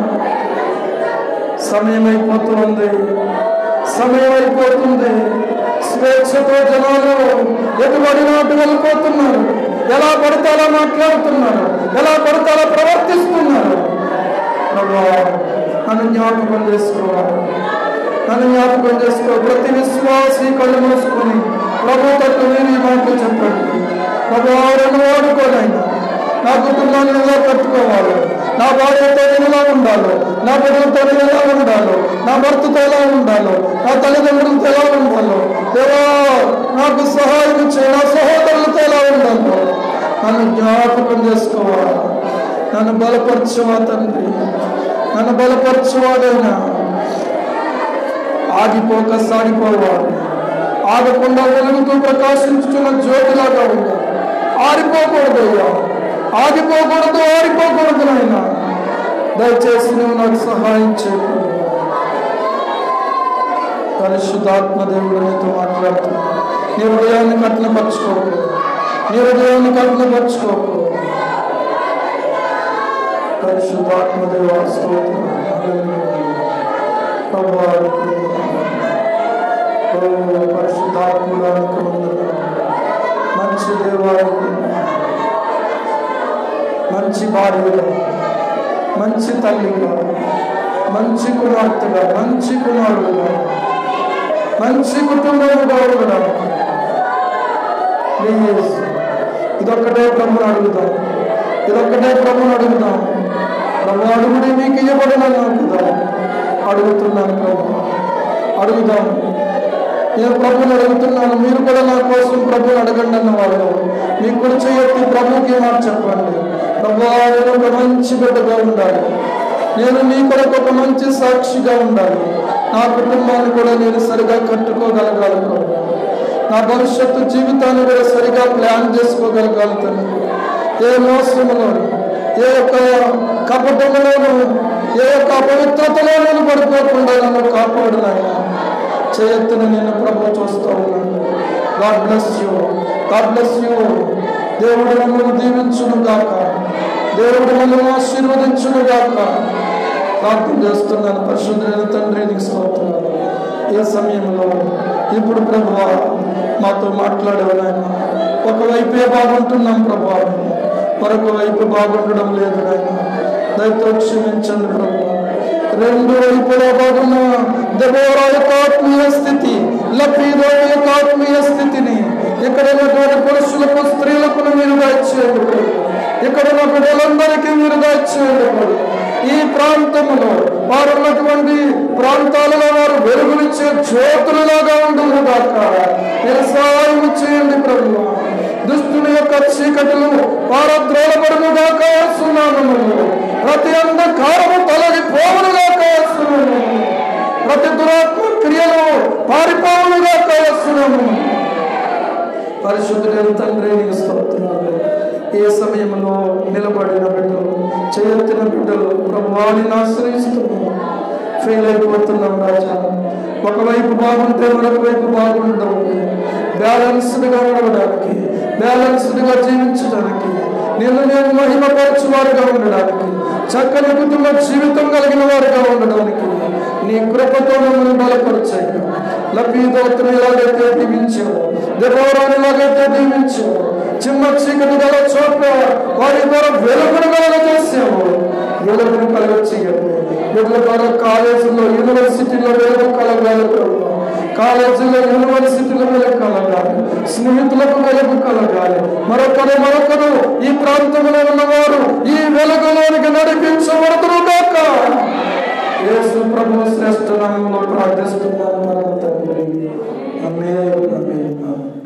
[SPEAKER 2] సమయం అయిపోతుంది, సమయం అయిపోతుంది. స్వేచ్ఛతో జనాలు ఎటుబడినట్టు వెళ్ళిపోతున్నారు, ఎలా పడితే అలా మాట్లాడుతున్నారు, ఎలా పడితే అలా ప్రవర్తిస్తున్నారు. నన్ను జ్ఞాపకం చేసుకోవాలి, నన్ను జ్ఞాపకం చేసుకో. ప్రతి విశ్వాసి కళ్ళు మూసుకొని ప్రభు తట్టు మీరు ఈ మాటలు చెప్పండి. ప్రభువారిని వాడుకోనైనా నా కుటుంబాన్ని ఎలా కట్టుకోవాలి, నా భార్యతో ఎలా ఉండాలో, నా బిడ్డలతో ఎలా ఉండాలో, నా భర్తతో ఎలా ఉండాలో, నా తల్లిదండ్రులతో ఎలా ఉండాలో, దేవా నాకు సహాయం చేయ, నా సహోదరులతో ఎలా ఉండాలో నన్ను జ్ఞాపకం చేసుకోవాలి. నన్ను బలపరచువా తండ్రి, నన్ను బలపరచువాడైనా. ఆగిపోక సాగిపోవాలి, ఆగకుండా వెలుగుతూ ప్రకాశించుతున్న జ్యోతిలాగా ఉండాలి. ఆరిపోకూడదు అయ్యా, ఆగిపోకూడదు, ఆరిపోకూడదు నాయన. దయచేసి నువ్వు నాకు సహాయం చేయకు. పరిశుద్ధాత్మ దేవుడు నీతో మాట్లాడుతున్నా. నీ హృదయాన్ని కఠినపరచుకోకు, నీ హృదయాన్ని కఠినపరచుకోకు. పరిశుద్ధాత్మ దేవా స్తోత్రం. పరిశుద్ధాత్మడానికి మంచి దేవానికి, మంచి భార్యగా, మంచి తల్లిగా, మంచి కుమార్తెగా, మంచి కుమారుడుగా, మంచి కుటుంబంగా ఉండడానికి ప్లీజ్ ఇదొక్కటే ప్రభుని అడుగుదాం, ఇదొక్కటే ప్రభుని అడుగుదాం. ప్రభు అడుగుడి మీకు ఇవ్వబడినని అడుగుతున్నాను ప్రభు, అడుగుదాం. నేను ప్రభుని అడుగుతున్నాను, మీరు కూడా నా కోసం ప్రభుని అడగండి అన్నవాళ్ళు మీకు కూడా చేయొద్దు. ప్రభుకి మాట చెప్పండి, ప్రభు నేను ఒక మంచి బిడ్డగా ఉండాలి, నేను నీ కొరకు ఒక మంచి సాక్షిగా ఉండాలి, నా కుటుంబాన్ని కూడా నేను సరిగా కట్టుకోగలగాలి ప్రభు, నా భవిష్యత్తు జీవితాన్ని కూడా సరిగా ప్లాన్ చేసుకోగలగాలి తండ్రి. ఏ మోసములోను, ఏ యొక్క కపటములోను, ఏ యొక్క అపవిత్రతలో నేను పడిపోకుండా నన్ను కాపాడునాయన. చేయొత్తును నేను ప్రభు చూస్తూ ఉన్నాను. God bless you, God bless you. దేవుడు నన్ను దీవించును గాక, దేవుడు నన్ను ఆశీర్వదించును గాక. ప్రార్థన చేస్తున్నాను. పరిశుద్ధుడైన తండ్రి నీకు స్తోత్రాలు. ఏ సమయంలో ఇప్పుడు ప్రభువా మాతో మాట్లాడేవు నాయన. ఒకవైపే బాగుంటున్నాం ప్రభువా, మరొక వైపు బాగుండడం లేదు నాయన. దయతో క్షమించండి ప్రభు. రెండు వైపులా బాగున్న దెబోరా యొక్క ఆత్మీయ స్థితి, లపీదో యొక్క ఆత్మీయ స్థితిని ఇక్కడ ఉన్నటువంటి పురుషులకు, స్త్రీలకు మీరు దయచేయండి. ఇక్కడ ఉన్న బిడ్డలందరికీ మీరు దయచేయండి. ఈ ప్రాంతంలో వారు ఉన్నటువంటి ప్రాంతాలలో వారు వెలుగునిచ్చే జ్యోతులలాగా ఉంటుంది కాక మీరు సహాయం చేయండి ప్రభు. దుష్టుని యొక్క చీకటిలు పారద్రోలబడును గాక వేస్తున్నాము. ప్రతి అంధకారము తొలగిపోవును గాక వేస్తున్నాము. ప్రతి దురాత్మ క్రియలు పారిపోవును గాక వేస్తున్నాము. పరిశుద్ధుడైన తండ్రి నీకు స్తోత్రాలు. ఏ సమయంలో నిలబడిన బిడ్డలు, చేయెత్తిన బిడ్డలు ప్రభువాన్ని ఆశ్రయిస్తున్నాం. ఫెయిల్ అయిపోతున్నాం రాజా. ఒకవైపు బాగుంటే మరొక వైపు బాగుండవు. బ్యాలెన్స్డ్గా నడవడానికి, బ్యాలెన్స్డ్గా జీవించడానికి, నిన్ను నేను మహిమపరచు వారుగా ఉండడానికి, చక్కని కుటుంబ జీవితం కలిగిన వారుగా ఉండడానికి నీ కృపతో మమ్మల్ని బలపరిచాయి. లబ్బీదోత్తును ఎలాగైతే దీవించావు, దెబోరాను ఎలాగైతే దీవించావు, చిన్న చీకటి గల చోట వారి ద్వారా వెలుగును కలగజేసావు. వెలుగును కలగ చేయండి. వీళ్ళ ద్వారా కాలేజీలో, యూనివర్సిటీలో వెలుగు కలగాలి ప్రభు. కాలేజీలో, యూనివర్సిటీలో వెలుగు కలగాలి, స్నేహితులకు వెలుగు కలగాలి. మరొకరు ఈ ప్రాంతంలో ఉన్నవారు ఈ వెలుగులోనికి నడిపించబడుతురు కాక యేసు ప్రభు శ్రేష్ఠ నామములో ప్రార్థిస్తున్నాను తండ్రి. ఆమేన్.